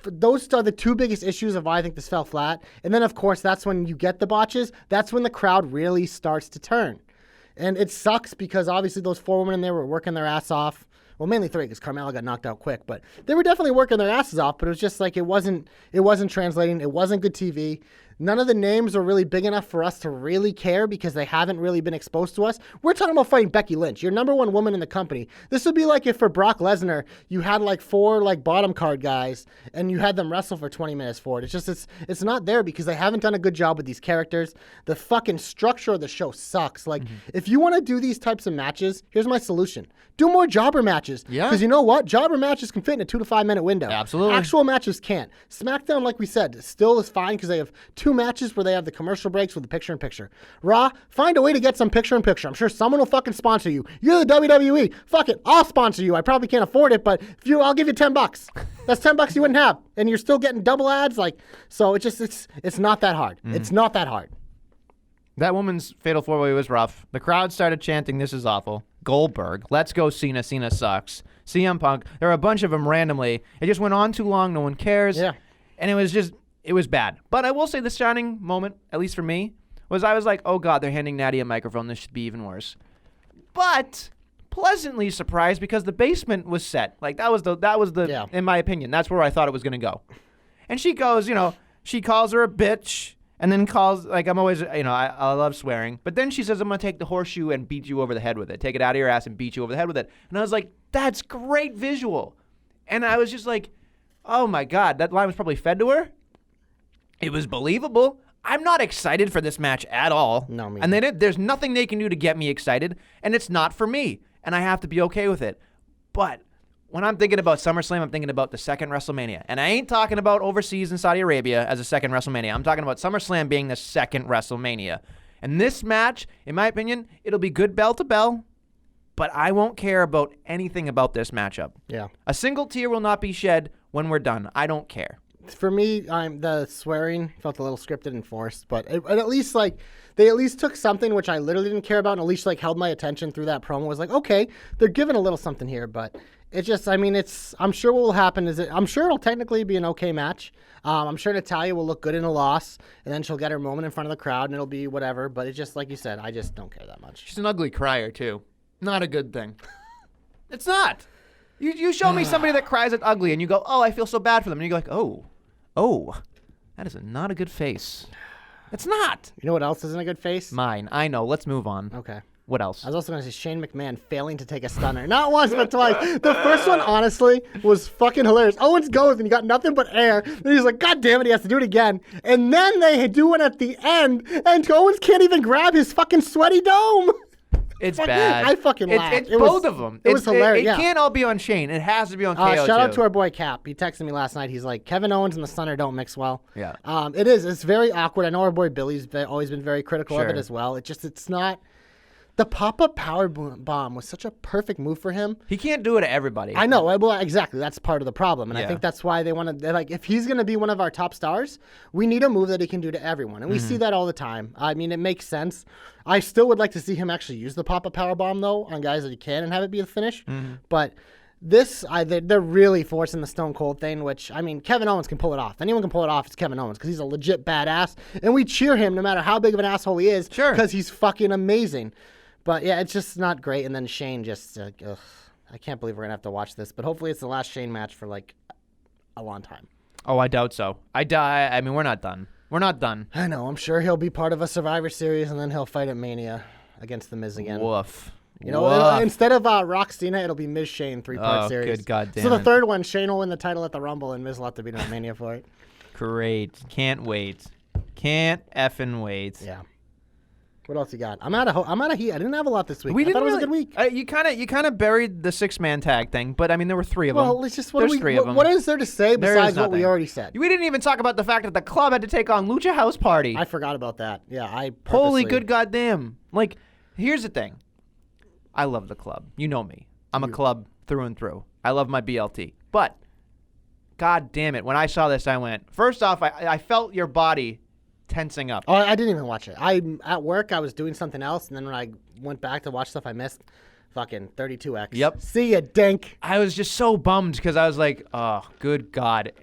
those are the 2 biggest issues of why I think this fell flat. And then, of course, that's when you get the botches. That's when the crowd really starts to turn. And it sucks because obviously those 4 women in there were working their ass off. Well, mainly 3 because Carmella got knocked out quick. But they were definitely working their asses off. But it was just like it wasn't translating. It wasn't good TV. None of the names are really big enough for us to really care because they haven't really been exposed to us. We're talking about fighting Becky Lynch, your number 1 woman in the company. This would be like if for Brock Lesnar, you had like 4 like bottom card guys and you had them wrestle for 20 minutes for it. It's just, it's not there because they haven't done a good job with these characters. The fucking structure of the show sucks. Like, if you want to do these types of matches, here's my solution. Do more jobber matches. Yeah. Because you know what? Jobber matches can fit in a 2 to 5 minute window. Absolutely. Actual matches can't. SmackDown, like we said, still is fine because they have 2 matches where they have the commercial breaks with the picture-in-picture. Raw, find a way to get some picture-in-picture. I'm sure someone will fucking sponsor you. You're the WWE. Fuck it, I'll sponsor you. I probably can't afford it, but I'll give you $10. That's $10 you wouldn't have, and you're still getting double ads. Like, so it's not that hard. It's not that hard. That woman's fatal 4-way was rough. The crowd started chanting, "This is awful." Goldberg, "Let's go Cena. Cena sucks." CM Punk. There were a bunch of them randomly. It just went on too long. No one cares. Yeah. And it was bad. But I will say the shining moment, at least for me, was I was like, oh God, they're handing Natty a microphone. This should be even worse. But pleasantly surprised because the basement was set. Like that was the in my opinion, that's where I thought it was going to go. And she goes, she calls her a bitch and then calls, like I'm always, I love swearing. But then she says, I'm going to take the horseshoe and beat you over the head with it. Take it out of your ass and beat you over the head with it. And I was like, that's great visual. And I was just like, oh my God, that line was probably fed to her. It was believable. I'm not excited for this match at all. No, me. And there's nothing they can do to get me excited, and it's not for me, and I have to be okay with it. But when I'm thinking about SummerSlam, I'm thinking about the second WrestleMania, and I ain't talking about overseas in Saudi Arabia as a second WrestleMania. I'm talking about SummerSlam being the second WrestleMania. And this match, in my opinion, it'll be good bell to bell, but I won't care about anything about this matchup. Yeah. A single tear will not be shed when we're done. I don't care. For me, the swearing felt a little scripted and forced, but at least they at least took something which I literally didn't care about and at least held my attention through that promo. It was like, okay, they're giving a little something here, but it just, I'm sure what will happen I'm sure it'll technically be an okay match. I'm sure Natalya will look good in a loss, and then she'll get her moment in front of the crowd, and it'll be whatever, but it's just, like you said, I just don't care that much. She's an ugly crier, too. Not a good thing. It's not. You show me somebody that cries at ugly, and you go, oh, I feel so bad for them, and you go like, oh, that is not a good face. It's not. You know what else isn't a good face? Mine. I know. Let's move on. Okay. What else? I was also going to say Shane McMahon failing to take a stunner. Not once, but twice. The first one, honestly, was fucking hilarious. Owens goes, and he got nothing but air. And he's like, God damn it, he has to do it again. And then they do it at the end, and Owens can't even grab his fucking sweaty dome. It's bad. I fucking laughed. It's both of them. It was hilarious. It can't all be on Shane. It has to be on KO, shout out to our boy Cap. He texted me last night. He's like, Kevin Owens and the Stunner don't mix well. Yeah. It is. It's very awkward. I know our boy Billy's always been very critical of it as well. It's not. The pop-up power bomb was such a perfect move for him. He can't do it to everybody. I know. Well, exactly. That's part of the problem. And I think that's why they want to, if he's going to be one of our top stars, we need a move that he can do to everyone. And we see that all the time. I mean, it makes sense. I still would like to see him actually use the pop-up power bomb, though, on guys that he can and have it be the finish. But they're really forcing the Stone Cold thing, which, I mean, Kevin Owens can pull it off. Anyone can pull it off. It's Kevin Owens because he's a legit badass. And we cheer him no matter how big of an asshole he is because he's fucking amazing. But, yeah, it's just not great. And then Shane just, I can't believe we're going to have to watch this. But hopefully it's the last Shane match for, like, a long time. Oh, I doubt so. I mean, we're not done. We're not done. I know. I'm sure he'll be part of a Survivor Series, and then he'll fight at Mania against The Miz again. Woof. You know, instead of Rock Cena, it'll be Miz Shane 3-part series. Good goddamn. So the third one, Shane will win the title at the Rumble, and Miz will have to beat him at Mania for it. Great. Can't wait. Can't effing wait. Yeah. What else you got? I'm out of heat. I didn't have a lot this week. I thought it was a good week. You kind of buried the 6-man tag thing, but I mean there were 3 of them. Well, it's just There's 3 of them. What is there to say besides what we already said? We didn't even talk about the fact that the club had to take on Lucha House Party. I forgot about that. Yeah, Holy good goddamn! Like, here's the thing. I love the club. You know me. I'm a club through and through. I love my BLT. But, god damn it, when I saw this, I went. First off, I felt your body tensing up. Oh, I didn't even watch it. At work, I was doing something else, and then when I went back to watch stuff I missed, fucking 32X. Yep. See ya, dink. I was just so bummed because I was like, oh, good God.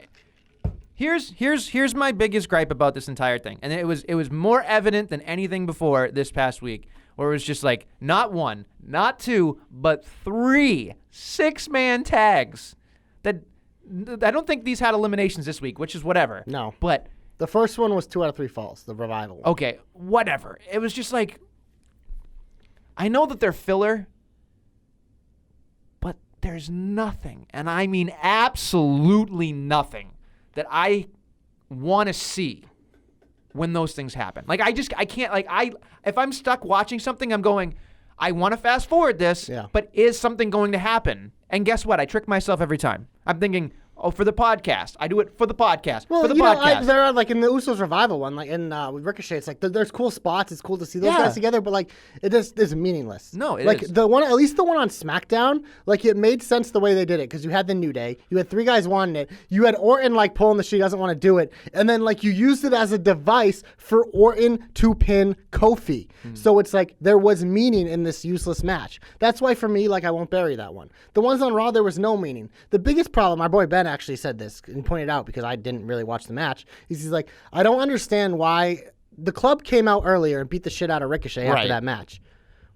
Here's my biggest gripe about this entire thing. And it was more evident than anything before this past week, where it was just like, not 1, not 2, but 3 6-man tags. That I don't think these had eliminations this week, which is whatever. No. But the first one was 2 out of 3 falls, the Revival one. Okay, whatever. It was just like, I know that they're filler, but there's nothing, and I mean absolutely nothing, that I want to see when those things happen. Like, I can't, like, if I'm stuck watching something, I'm going, I want to fast forward this, but is something going to happen? And guess what? I trick myself every time. I'm thinking, oh, for the podcast. I do it for the podcast. Well, for the podcast. There are, like, in the Usos Revival one, like, with Ricochet, it's like, there's cool spots. It's cool to see those guys together, but, like, it is meaningless. No, it is. is. The one, at least the one on SmackDown, like, it made sense the way they did it, because you had the New Day. You had 3 guys wanting it. You had Orton, like, pulling the shit. He doesn't want to do it. And then, like, you used it as a device for Orton to pin Kofi. So it's like, there was meaning in this useless match. That's why, for me, like, I won't bury that one. The ones on Raw, there was no meaning. The biggest problem, my boy Ben actually said this, and pointed out because I didn't really watch the match. He's like, I don't understand why the club came out earlier and beat the shit out of Ricochet after that match.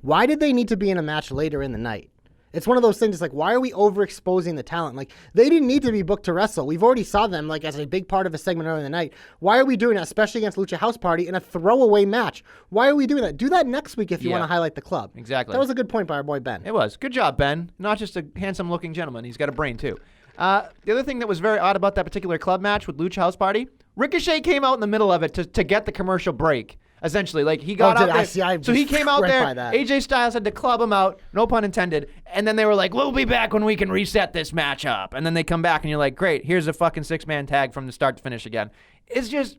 Why did they need to be in a match later in the night? It's one of those things. It's like, why are we overexposing the talent? Like, they didn't need to be booked to wrestle. We've already saw them, like, as a big part of a segment earlier in the night. Why are we doing that, especially against Lucha House Party in a throwaway match? Why are we doing that? Do that next week if you want to highlight the club. Exactly. That was a good point by our boy Ben. It was. Good job, Ben. Not just a handsome-looking gentleman. He's got a brain, too. The other thing that was very odd about that particular club match with Lucha House Party, Ricochet came out in the middle of it to get the commercial break. Essentially, like, he got out there. So he came out there. AJ Styles had to club him out, no pun intended. And then they were like, we'll be back when we can reset this match up. And then they come back and you're like, great, here's a fucking 6-man tag from the start to finish again. It's just,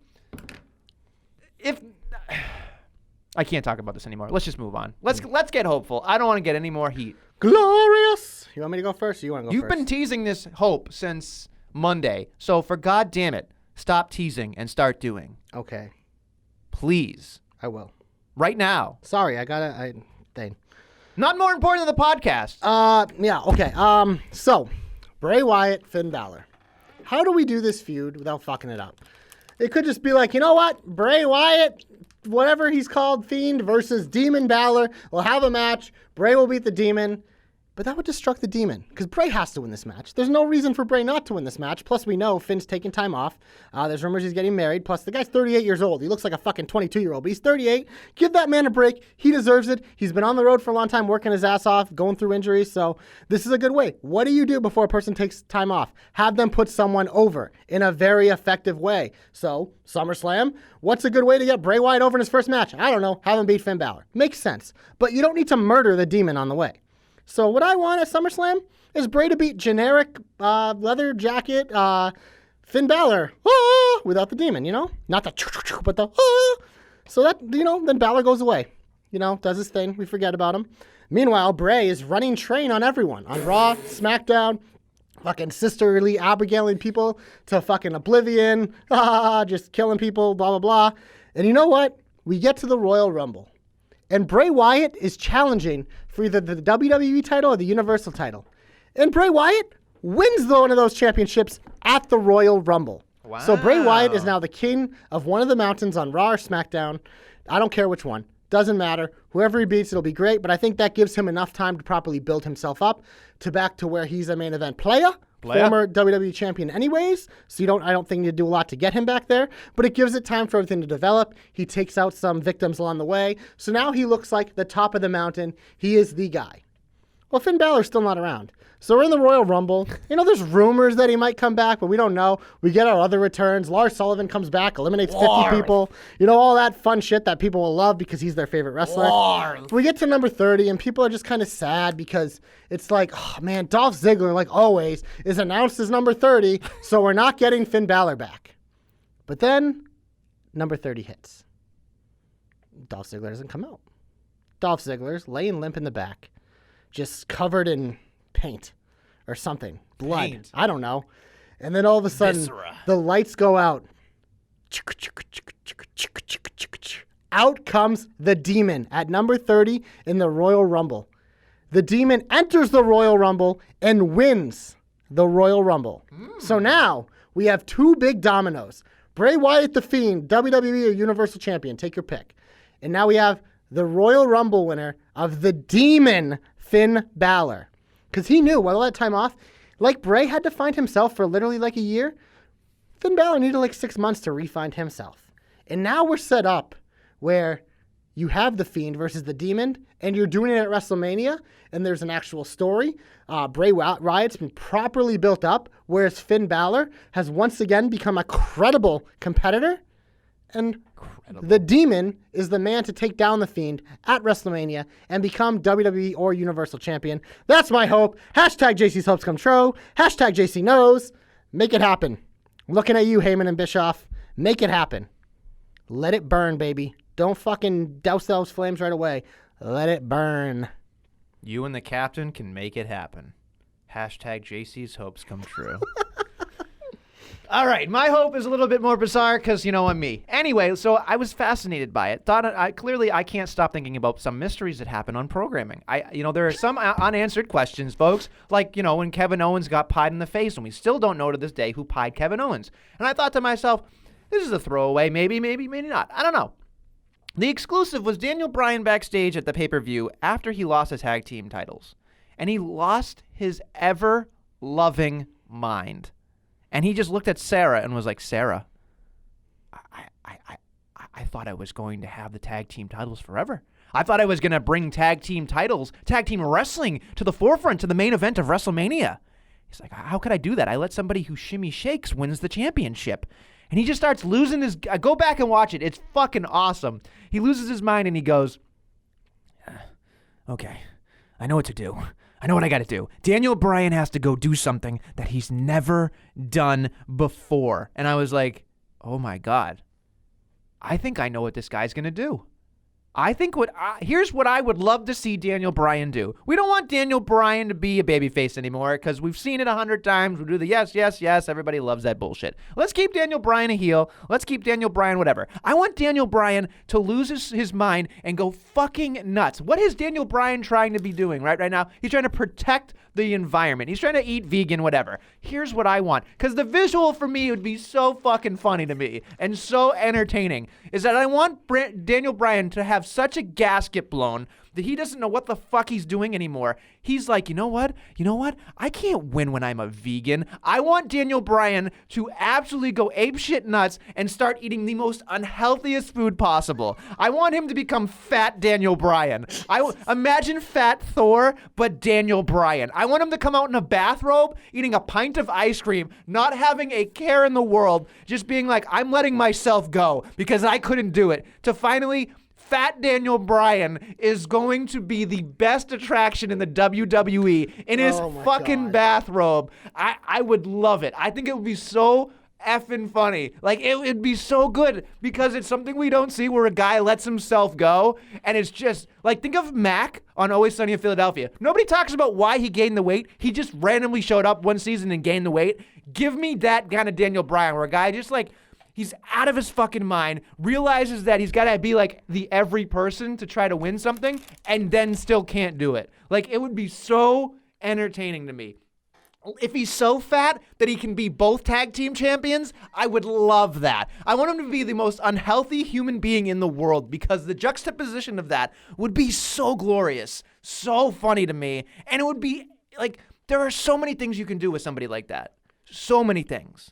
I can't talk about this anymore. Let's just move on. Let's get hopeful. I don't want to get any more heat. Glorious. You want me to go first or you want to go first? You've been teasing this hope since Monday. So for God damn it, stop teasing and start doing. Okay. Please. I will. Right now. Sorry, I got a thing. Not more important than the podcast. Yeah, okay. So, Bray Wyatt, Finn Balor. How do we do this feud without fucking it up? It could just be like, you know what? Bray Wyatt, whatever he's called, Fiend versus Demon Balor. We'll have a match. Bray will beat the Demon. But that would destruct the Demon, because Bray has to win this match. There's no reason for Bray not to win this match. Plus, we know Finn's taking time off. There's rumors he's getting married. Plus, the guy's 38 years old. He looks like a fucking 22-year-old, but he's 38. Give that man a break. He deserves it. He's been on the road for a long time, working his ass off, going through injuries. So this is a good way. What do you do before a person takes time off? Have them put someone over in a very effective way. So, SummerSlam, what's a good way to get Bray Wyatt over in his first match? I don't know. Have him beat Finn Balor. Makes sense. But you don't need to murder the Demon on the way. So what I want at SummerSlam is Bray to beat generic leather jacket Finn Balor without the Demon, you know? Not the but the So that, you know, then Balor goes away. You know, does his thing. We forget about him. Meanwhile, Bray is running train on everyone. On Raw, SmackDown, fucking sisterly Abigail-ing people to fucking oblivion. Just killing people, blah, blah, blah. And you know what? We get to the Royal Rumble. And Bray Wyatt is challenging for either the WWE title or the Universal title. And Bray Wyatt wins one of those championships at the Royal Rumble. Wow. So Bray Wyatt is now the king of one of the mountains on Raw or SmackDown. I don't care which one. Doesn't matter. Whoever he beats, it'll be great. But I think that gives him enough time to properly build himself up to back to where he's a main event player. Former WWE champion anyways. So I don't think you need to do a lot to get him back there. But it gives it time for everything to develop. He takes out some victims along the way. So now he looks like the top of the mountain. He is the guy. Well, Finn Balor's still not around. So we're in the Royal Rumble. There's rumors that he might come back, but we don't know. We get our other returns. Lars Sullivan comes back, eliminates 50 people. All that fun shit that people will love because he's their favorite wrestler. We get to number 30, and people are just kind of sad because it's like, oh, man, Dolph Ziggler, like always, is announced as number 30, so we're not getting Finn Balor back. But then number 30 hits. Dolph Ziggler doesn't come out. Dolph Ziggler's laying limp in the back, just covered in paint or something. Blood. Paint. I don't know. And then all of a sudden, the lights go out. Out comes the Demon at number 30 in the Royal Rumble. The Demon enters the Royal Rumble and wins the Royal Rumble. So now we have two big dominoes. Bray Wyatt, the Fiend, WWE or Universal Champion. Take your pick. And now we have the Royal Rumble winner of the Demon, Finn Balor. Because he knew, with all that time off, like Bray had to find himself for literally like a year, Finn Balor needed like 6 months to re-find himself. And now we're set up where you have the Fiend versus the Demon, and you're doing it at WrestleMania, and there's an actual story. Bray Wyatt's been properly built up, whereas Finn Balor has once again become a credible competitor. And the Demon is the man to take down the Fiend at WrestleMania and become WWE or Universal Champion. That's my hope. Hashtag JC's hopes come true. Hashtag JC knows. Make it happen. Looking at you, Heyman and Bischoff. Make it happen. Let it burn, baby. Don't fucking douse those flames right away. Let it burn. You and the captain can make it happen. Hashtag JC's hopes come true. All right, my hope is a little bit more bizarre because, I'm me. Anyway, so I was fascinated by it. Clearly I can't stop thinking about some mysteries that happen on programming. There are some unanswered questions, folks, like, when Kevin Owens got pied in the face, and we still don't know to this day who pied Kevin Owens. And I thought to myself, this is a throwaway, maybe not. I don't know. The exclusive was Daniel Bryan backstage at the pay-per-view after he lost his tag team titles. And he lost his ever-loving mind. And he just looked at Sarah and was like, Sarah, I thought I was going to have the tag team titles forever. I thought I was going to bring tag team wrestling to the forefront, to the main event of WrestleMania. He's like, how could I do that? I let somebody who shimmy shakes wins the championship. And he just starts losing his... Go back and watch it. It's fucking awesome. He loses his mind and he goes, okay, I know what to do. I know what I got to do. Daniel Bryan has to go do something that he's never done before. And I was like, oh my God. I think I know what this guy's going to do. Here's what I would love to see Daniel Bryan do. We don't want Daniel Bryan to be a babyface anymore because we've seen it 100 times. We do the yes, yes, yes. Everybody loves that bullshit. Let's keep Daniel Bryan a heel. Let's keep Daniel Bryan whatever. I want Daniel Bryan to lose his mind and go fucking nuts. What is Daniel Bryan trying to be doing right now? He's trying to protect the environment. He's trying to eat vegan, whatever. Here's what I want. Because the visual for me would be so fucking funny to me and so entertaining is that I want Daniel Bryan to have such a gasket blown that he doesn't know what the fuck he's doing anymore. He's like, you know what? I can't win when I'm a vegan. I want Daniel Bryan to absolutely go apeshit nuts and start eating the most unhealthiest food possible. I want him to become fat Daniel Bryan. Imagine fat Thor, but Daniel Bryan. I want him to come out in a bathrobe, eating a pint of ice cream, not having a care in the world, just being like, I'm letting myself go because I couldn't do it. To finally... Fat Daniel Bryan is going to be the best attraction in the WWE in his fucking bathrobe. I would love it. I think it would be so effing funny. Like, it would be so good because it's something we don't see where a guy lets himself go. And it's just, like, think of Mac on Always Sunny in Philadelphia. Nobody talks about why he gained the weight. He just randomly showed up one season and gained the weight. Give me that kind of Daniel Bryan where a guy just, like... He's out of his fucking mind, realizes that he's got to be like the every person to try to win something, and then still can't do it. Like, it would be so entertaining to me. If he's so fat that he can be both tag team champions, I would love that. I want him to be the most unhealthy human being in the world because the juxtaposition of that would be so glorious, so funny to me. And it would be like, there are so many things you can do with somebody like that. So many things.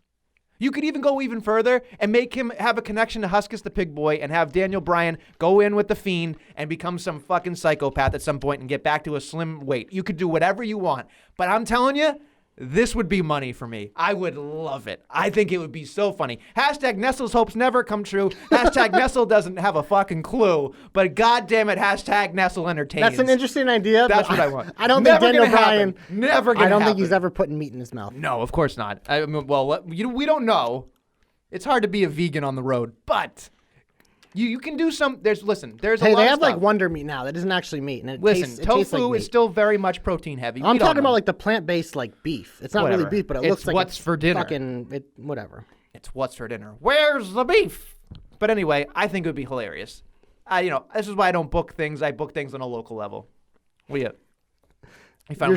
You could even go even further and make him have a connection to Huskus the Pig Boy and have Daniel Bryan go in with the Fiend and become some fucking psychopath at some point and get back to a slim weight. You could do whatever you want. But I'm telling you, this would be money for me. I would love it. I think it would be so funny. Hashtag Nestle's hopes never come true. Hashtag Nestle doesn't have a fucking clue. But goddamn it, hashtag Nestle entertains. That's an interesting idea. That's what I want. I don't think Daniel Bryan. Never gonna I don't happen. think he's ever putting meat in his mouth. No, of course not. I mean, well, we don't know. It's hard to be a vegan on the road, but you can do some. There's a Hey, lot they of have stuff. like Wonder Meat now. That isn't actually meat. And it tastes tofu like meat. is still very much protein heavy. I'm talking about like the plant-based like beef. It's not Whatever. really beef, but it It's looks like what's for dinner. Whatever. It's what's for dinner. Where's the beef? But anyway, I think it would be hilarious. This is why I don't book things. I book things on a local level. Your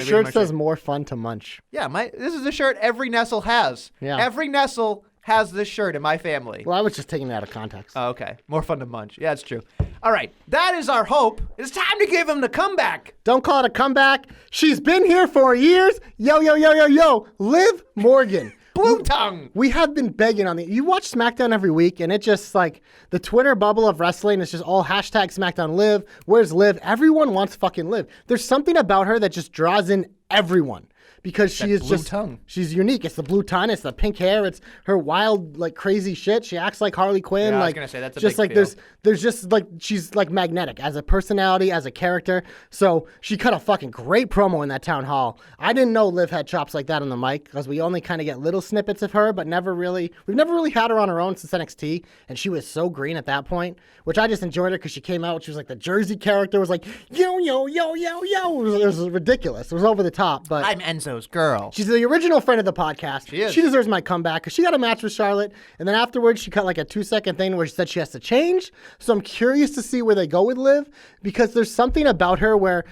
shirt says "more fun to munch." Yeah, this is a shirt every Nestle has. Yeah. Every Nestle has this shirt in my family. Well, I was just taking it out of context. Oh, okay. More fun to munch. Yeah, it's true. All right. That is our hope. It's time to give him the comeback. Don't call it a comeback. She's been here for years. Yo, yo, yo, yo, yo. Liv Morgan. Blue tongue. We have been begging on you watch SmackDown every week, and it just like the Twitter bubble of wrestling is just all hashtag SmackDown Liv. Where's Liv? Everyone wants fucking Liv. There's something about her that just draws in everyone. Because she is blue just, tongue. She's unique. It's the blue tongue. It's the pink hair. It's her wild, like crazy shit. She acts like Harley Quinn. Yeah, I was like, gonna say, that's a just big like feel. there's just like she's like magnetic as a personality, as a character. So she cut a fucking great promo in that town hall. I didn't know Liv had chops like that on the mic because we only kind of get little snippets of her, but we've never really had her on her own since NXT, and she was so green at that point, which I just enjoyed her because she came out. She was like the Jersey character, was like yo yo yo yo yo. It was ridiculous. It was over the top, but I'm Enzo's girl. she's the original friend of the podcast. She is. She deserves my comeback because she got a match with Charlotte, and then afterwards she cut like a 2-second thing where she said she has to change. So I'm curious to see where they go with Liv because there's something about her where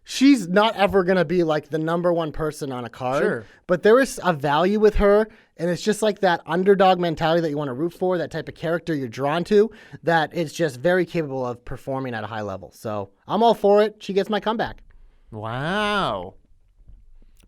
she's not ever going to be like the number one person on a card. Sure. But there is a value with her, and it's just like that underdog mentality that you want to root for, that type of character you're drawn to, that it's just very capable of performing at a high level. So I'm all for it. She gets my comeback. Wow.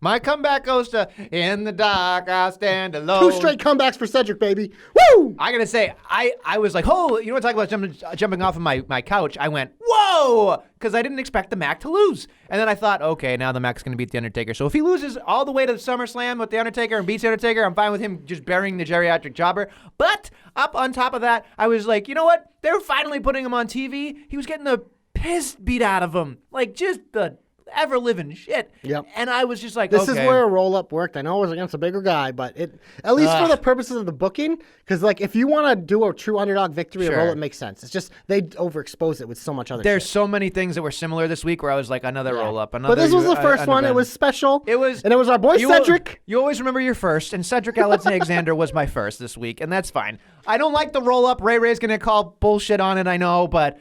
My comeback goes to In the Dark I Stand Alone. 2 straight comebacks for Cedric, baby. Woo! I gotta say, I was like, oh, you know what, talk about jumping off of my couch. I went, whoa, because I didn't expect the Mac to lose. And then I thought, okay, now the Mac's gonna beat The Undertaker. So if he loses all the way to SummerSlam with The Undertaker and beats The Undertaker, I'm fine with him just burying the geriatric jobber. But up on top of that, I was like, you know what? They're finally putting him on TV. He was getting the piss beat out of him. Like, just the ever living shit. Yep. And I was just like, This okay. is where a roll-up worked. I know it was against a bigger guy, but it at least for the purposes of the booking, because like if you want to do a true underdog victory, Sure. a roll-up makes sense. It's just they overexpose it with so much other There's shit. so many things that were similar this week where I was like, another roll up, another. But this was the first one. It event. was special. It was, and it was our boy Cedric. You always remember your first, and Cedric Alexander was my first this week, and that's fine. I don't like the roll up. Ray Ray's gonna call bullshit on it, I know, but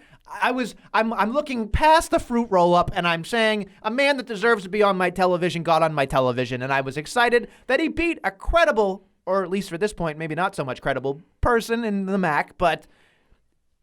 I'm looking past the fruit roll up, and I'm saying a man that deserves to be on my television got on my television, and I was excited that he beat a credible, or at least for this point, maybe not so much credible person in the Mac, but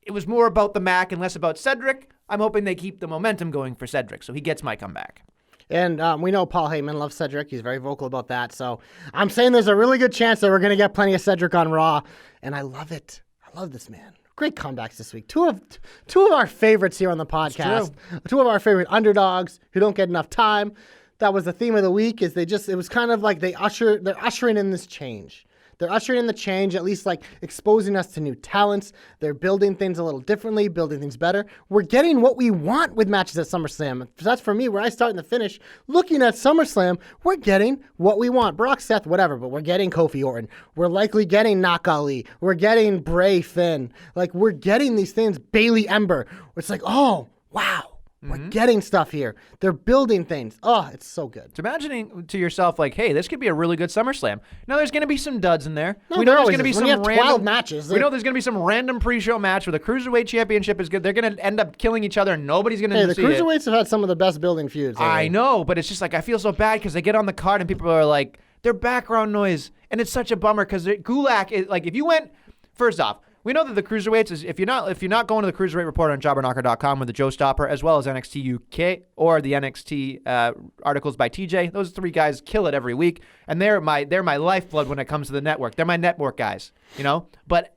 it was more about the Mac and less about Cedric. I'm hoping they keep the momentum going for Cedric, so he gets my comeback. And we know Paul Heyman loves Cedric. He's very vocal about that. So I'm saying there's a really good chance that we're going to get plenty of Cedric on Raw. And I love it. I love this man. Great comebacks this week. Two of our favorites here on the podcast. Two of our favorite underdogs who don't get enough time. That was the theme of the week. It was kind of like they're ushering in this change. They're ushering in the change, at least like exposing us to new talents. They're building things a little differently, building things better. We're getting what we want with matches at SummerSlam. That's for me, where I start and the finish. Looking at SummerSlam, we're getting what we want. Brock, Seth, whatever, but we're getting Kofi Orton. We're likely getting Knock Ali. We're getting Bray Finn. Like, we're getting these things. Bailey Ember. It's like, oh, wow. We're getting stuff here. They're building things. Oh, it's so good. It's imagining to yourself like, hey, this could be a really good SummerSlam. Now there's going to be some duds in there. No, we know there there's going to be always is. some When you have random 12 matches. We know there's going to be some random pre-show match where the Cruiserweight Championship is good. They're going to end up killing each other and nobody's going to the see it. Cruiserweights have had some of the best building feuds. I know, but it's just like I feel so bad because they get on the card and people are like, they're background noise. And it's such a bummer because Gulak is like, if you went, first off, we know that the Cruiserweights is if you're not going to the Cruiserweight Report on JobberKnocker.com with the Joe Stopper as well as NXT UK or the NXT articles by TJ, those three guys kill it every week, and they're my lifeblood when it comes to the network. They're my network guys, you know. But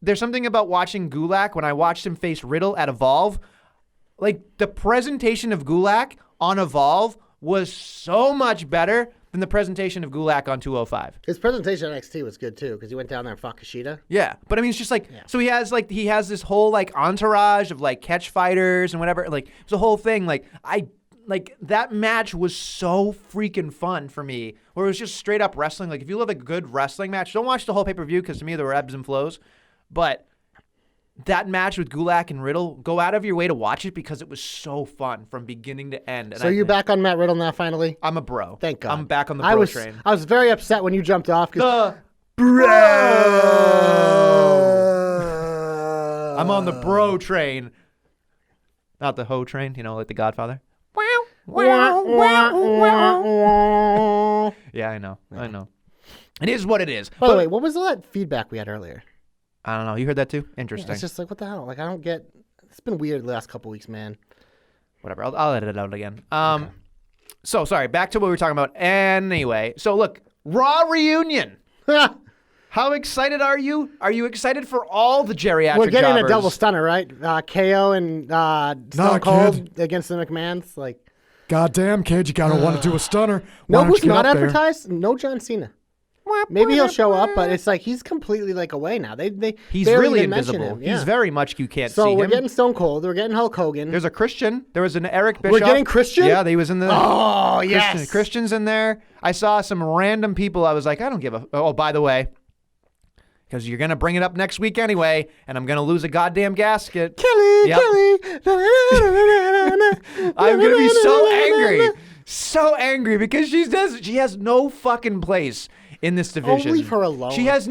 there's something about watching Gulak when I watched him face Riddle at Evolve, like the presentation of Gulak on Evolve was so much better than the presentation of Gulak on 205. His presentation at NXT was good too because he went down there and fought Kushida. Yeah, but I mean, it's just like so he has this whole like entourage of like catch fighters and whatever. Like it's a whole thing. Like that match was so freaking fun for me, where it was just straight up wrestling. Like if you love a good wrestling match, don't watch the whole pay-per-view because to me there were ebbs and flows. But that match with Gulak and Riddle, go out of your way to watch it because it was so fun from beginning to end. And So you're back on Matt Riddle now, finally? I'm a bro. Thank God. I'm back on the bro train. I was very upset when you jumped off. The bro! I'm on the bro train. Not the hoe train, you know, like The Godfather. Yeah, I know. I know. It is what it is. By the way, what was all that feedback we had earlier? I don't know. You heard that too? Interesting. Yeah, it's just like, what the hell? Like, I don't get... It's been weird the last couple weeks, man. Whatever. I'll edit it out again. Okay. So, sorry. Back to what we were talking about. Anyway. So, look. Raw reunion. How excited are you? Are you excited for all the geriatric We're getting jobbers? a double stunner, right? KO and Stone Cold against the McMahons. Like, goddamn, kid, you gotta want to do a stunner. no, who's not advertised? No John Cena. Maybe he'll show up, but it's like he's completely like away now. He's barely really even mention invisible. him. Yeah. He's very much you can't see So him. we're getting Stone Cold. We're getting Hulk Hogan. There's a Christian. There was an Eric Bischoff. We're getting Christian? Yeah, he was in the. Oh, yes. Christian's in there. I saw some random people. I was like, I don't give a. Oh, by the way, because you're gonna bring it up next week anyway, and I'm gonna lose a goddamn gasket. Kelly. I'm gonna be so angry because she has no fucking place in this division. Oh, leave her alone. She has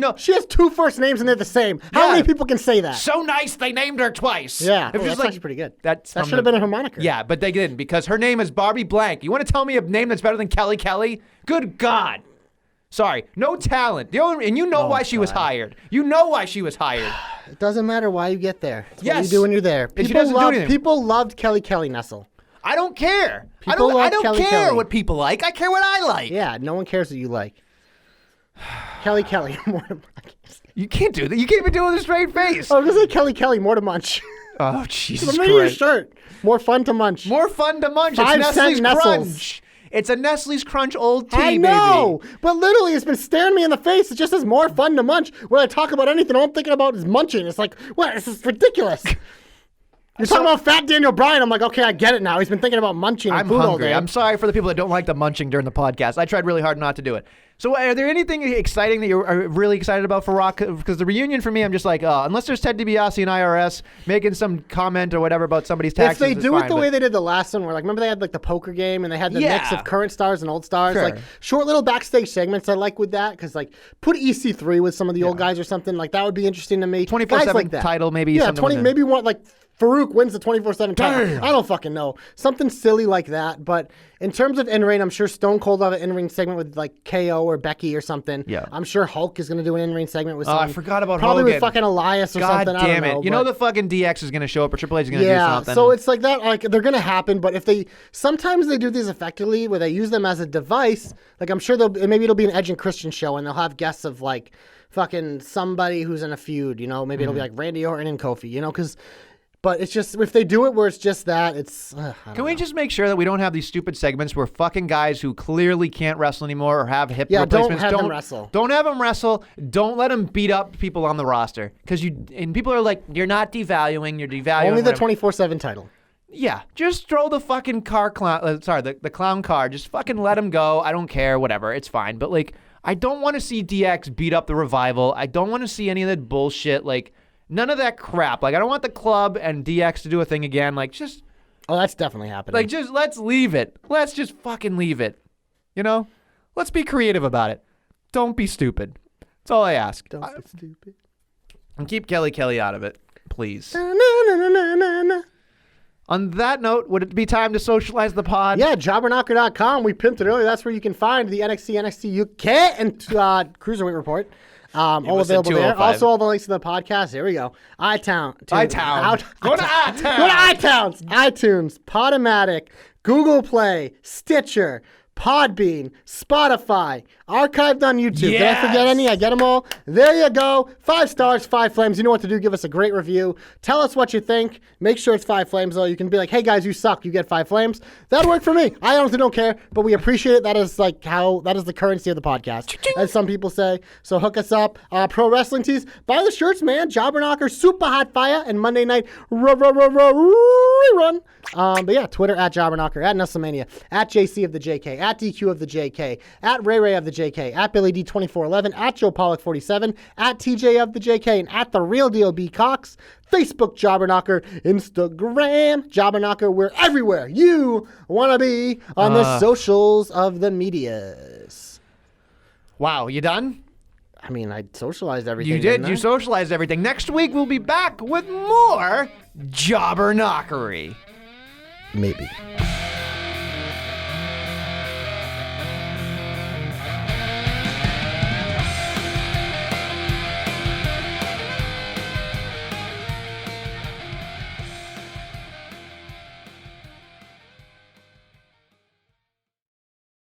two first names and they're the same. How many people can say that? So nice they named her twice. Yeah, It was that's like, actually pretty good. That should have been her moniker. Yeah, but they didn't because her name is Barbie Blank. You want to tell me a name that's better than Kelly Kelly? Good God. Sorry, no talent. And you know why she was hired. You know why she was hired. It doesn't matter why you get there. It's Yes. what you do when you're there. And she doesn't do anything. People loved Kelly Nestle. I don't care. I People don't love care Kelly. what people like. I care what I like. Yeah, no one cares what you like. Kelly. You can't do that. You can't even do it with a straight face. I was going to say Kelly, more to munch. Oh, Jesus Look at your Christ. shirt. More fun to munch. More fun to munch. 5 It's cent Nestle's Nestles. Crunch. It's a Nestle's Crunch old tea, I know, baby. but literally it's been staring me in the face. It just says more fun to munch. When I talk about anything, all I'm thinking about is munching. It's like, what? This is ridiculous. You're talking about Fat Daniel Bryan. I'm like, okay, I get it now. He's been thinking about munching and I'm food all hungry. day. I'm sorry for the people that don't like the munching during the podcast. I tried really hard not to do it. So are there anything exciting that you're really excited about for Rock? Because the reunion for me, I'm just like, unless there's Ted DiBiase and IRS making some comment or whatever about somebody's taxes. If they do fine, it the way they did the last one, where like, remember they had like the poker game and they had the mix of current stars and old stars, Sure. like short little backstage segments. I like with that because like put EC3 with some of the old guys or something like that would be interesting to me. 24/7 like that. title, maybe. Yeah, something 20. with Maybe one like Farouk wins the 24/7 title. Damn. I don't fucking know. Something silly like that. But in terms of in-ring, I'm sure Stone Cold will have an in-ring segment with like KO or Becky or something. Yeah. I'm sure Hulk is going to do an in-ring segment with Oh, I something. forgot about Probably Hogan. with fucking Elias or God something. damn I don't it. know. You know but- the fucking DX is going to show up or Triple H is going to do something. so it's like that. Like they're gonna happen, but if they sometimes they do these effectively where they use them as a device. Like I'm sure maybe it'll be an Edge and Christian show, and they'll have guests of like fucking somebody who's in a feud. You know, maybe it'll be like Randy Orton and Kofi. You know, because. But it's just if they do it where it's just that, it's. Can we just make sure that we don't have these stupid segments where fucking guys who clearly can't wrestle anymore or have hip replacements don't have them wrestle. Don't have them wrestle. Don't let them beat up people on the roster because people are like, you're not devaluing. You're devaluing. Only the whatever. 24/7 title. Yeah, just throw the fucking the clown car. Just fucking let him go. I don't care. Whatever. It's fine. But like, I don't want to see DX beat up the Revival. I don't want to see any of that bullshit. Like. None of that crap. Like, I don't want the club and DX to do a thing again. Like, just... Oh, that's definitely happening. Like, just let's leave it. Let's just fucking leave it. You know? Let's be creative about it. Don't be stupid. That's all I ask. Don't be stupid. And keep Kelly out of it, please. Na, na, na, na, na, na. On that note, would it be time to socialize the pod? Yeah, jobberknocker.com. We pimped it earlier. That's where you can find the NXT UK and Cruiserweight Report. All available there. Also, all the links to the podcast. Here we go. iTown. Go to iTown. Go to iTunes, Podomatic, Google Play, Stitcher, Podbean, Spotify, archived on YouTube. Did I forget any? I get them all. There you go. 5 stars, 5 flames. You know what to do. Give us a great review. Tell us what you think. Make sure it's 5 flames, though. You can be like, hey, guys, you suck. You get 5 flames. That'll work for me. I honestly don't care, but we appreciate it. That is that is the currency of the podcast, as some people say. So hook us up. Pro Wrestling Tees. Buy the shirts, man. Jobber Knocker, Super Hot Fire, and Monday Night Rerun. But yeah, Twitter at Jobber Knocker, at Nestlemania, at JC of the JK, at DQ of the JK, at Ray of the JK, at Billy D2411, at Joe Pollock 47, at TJ of the JK, and at The Real Deal B Cox. Facebook Jobber Knocker, Instagram Jobber Knocker. We're everywhere you want to be on the socials of the medias. Wow, you done? I mean, I socialized everything. You did. didn't I? You socialized everything. Next week, we'll be back with more Jobber Knockery. Maybe.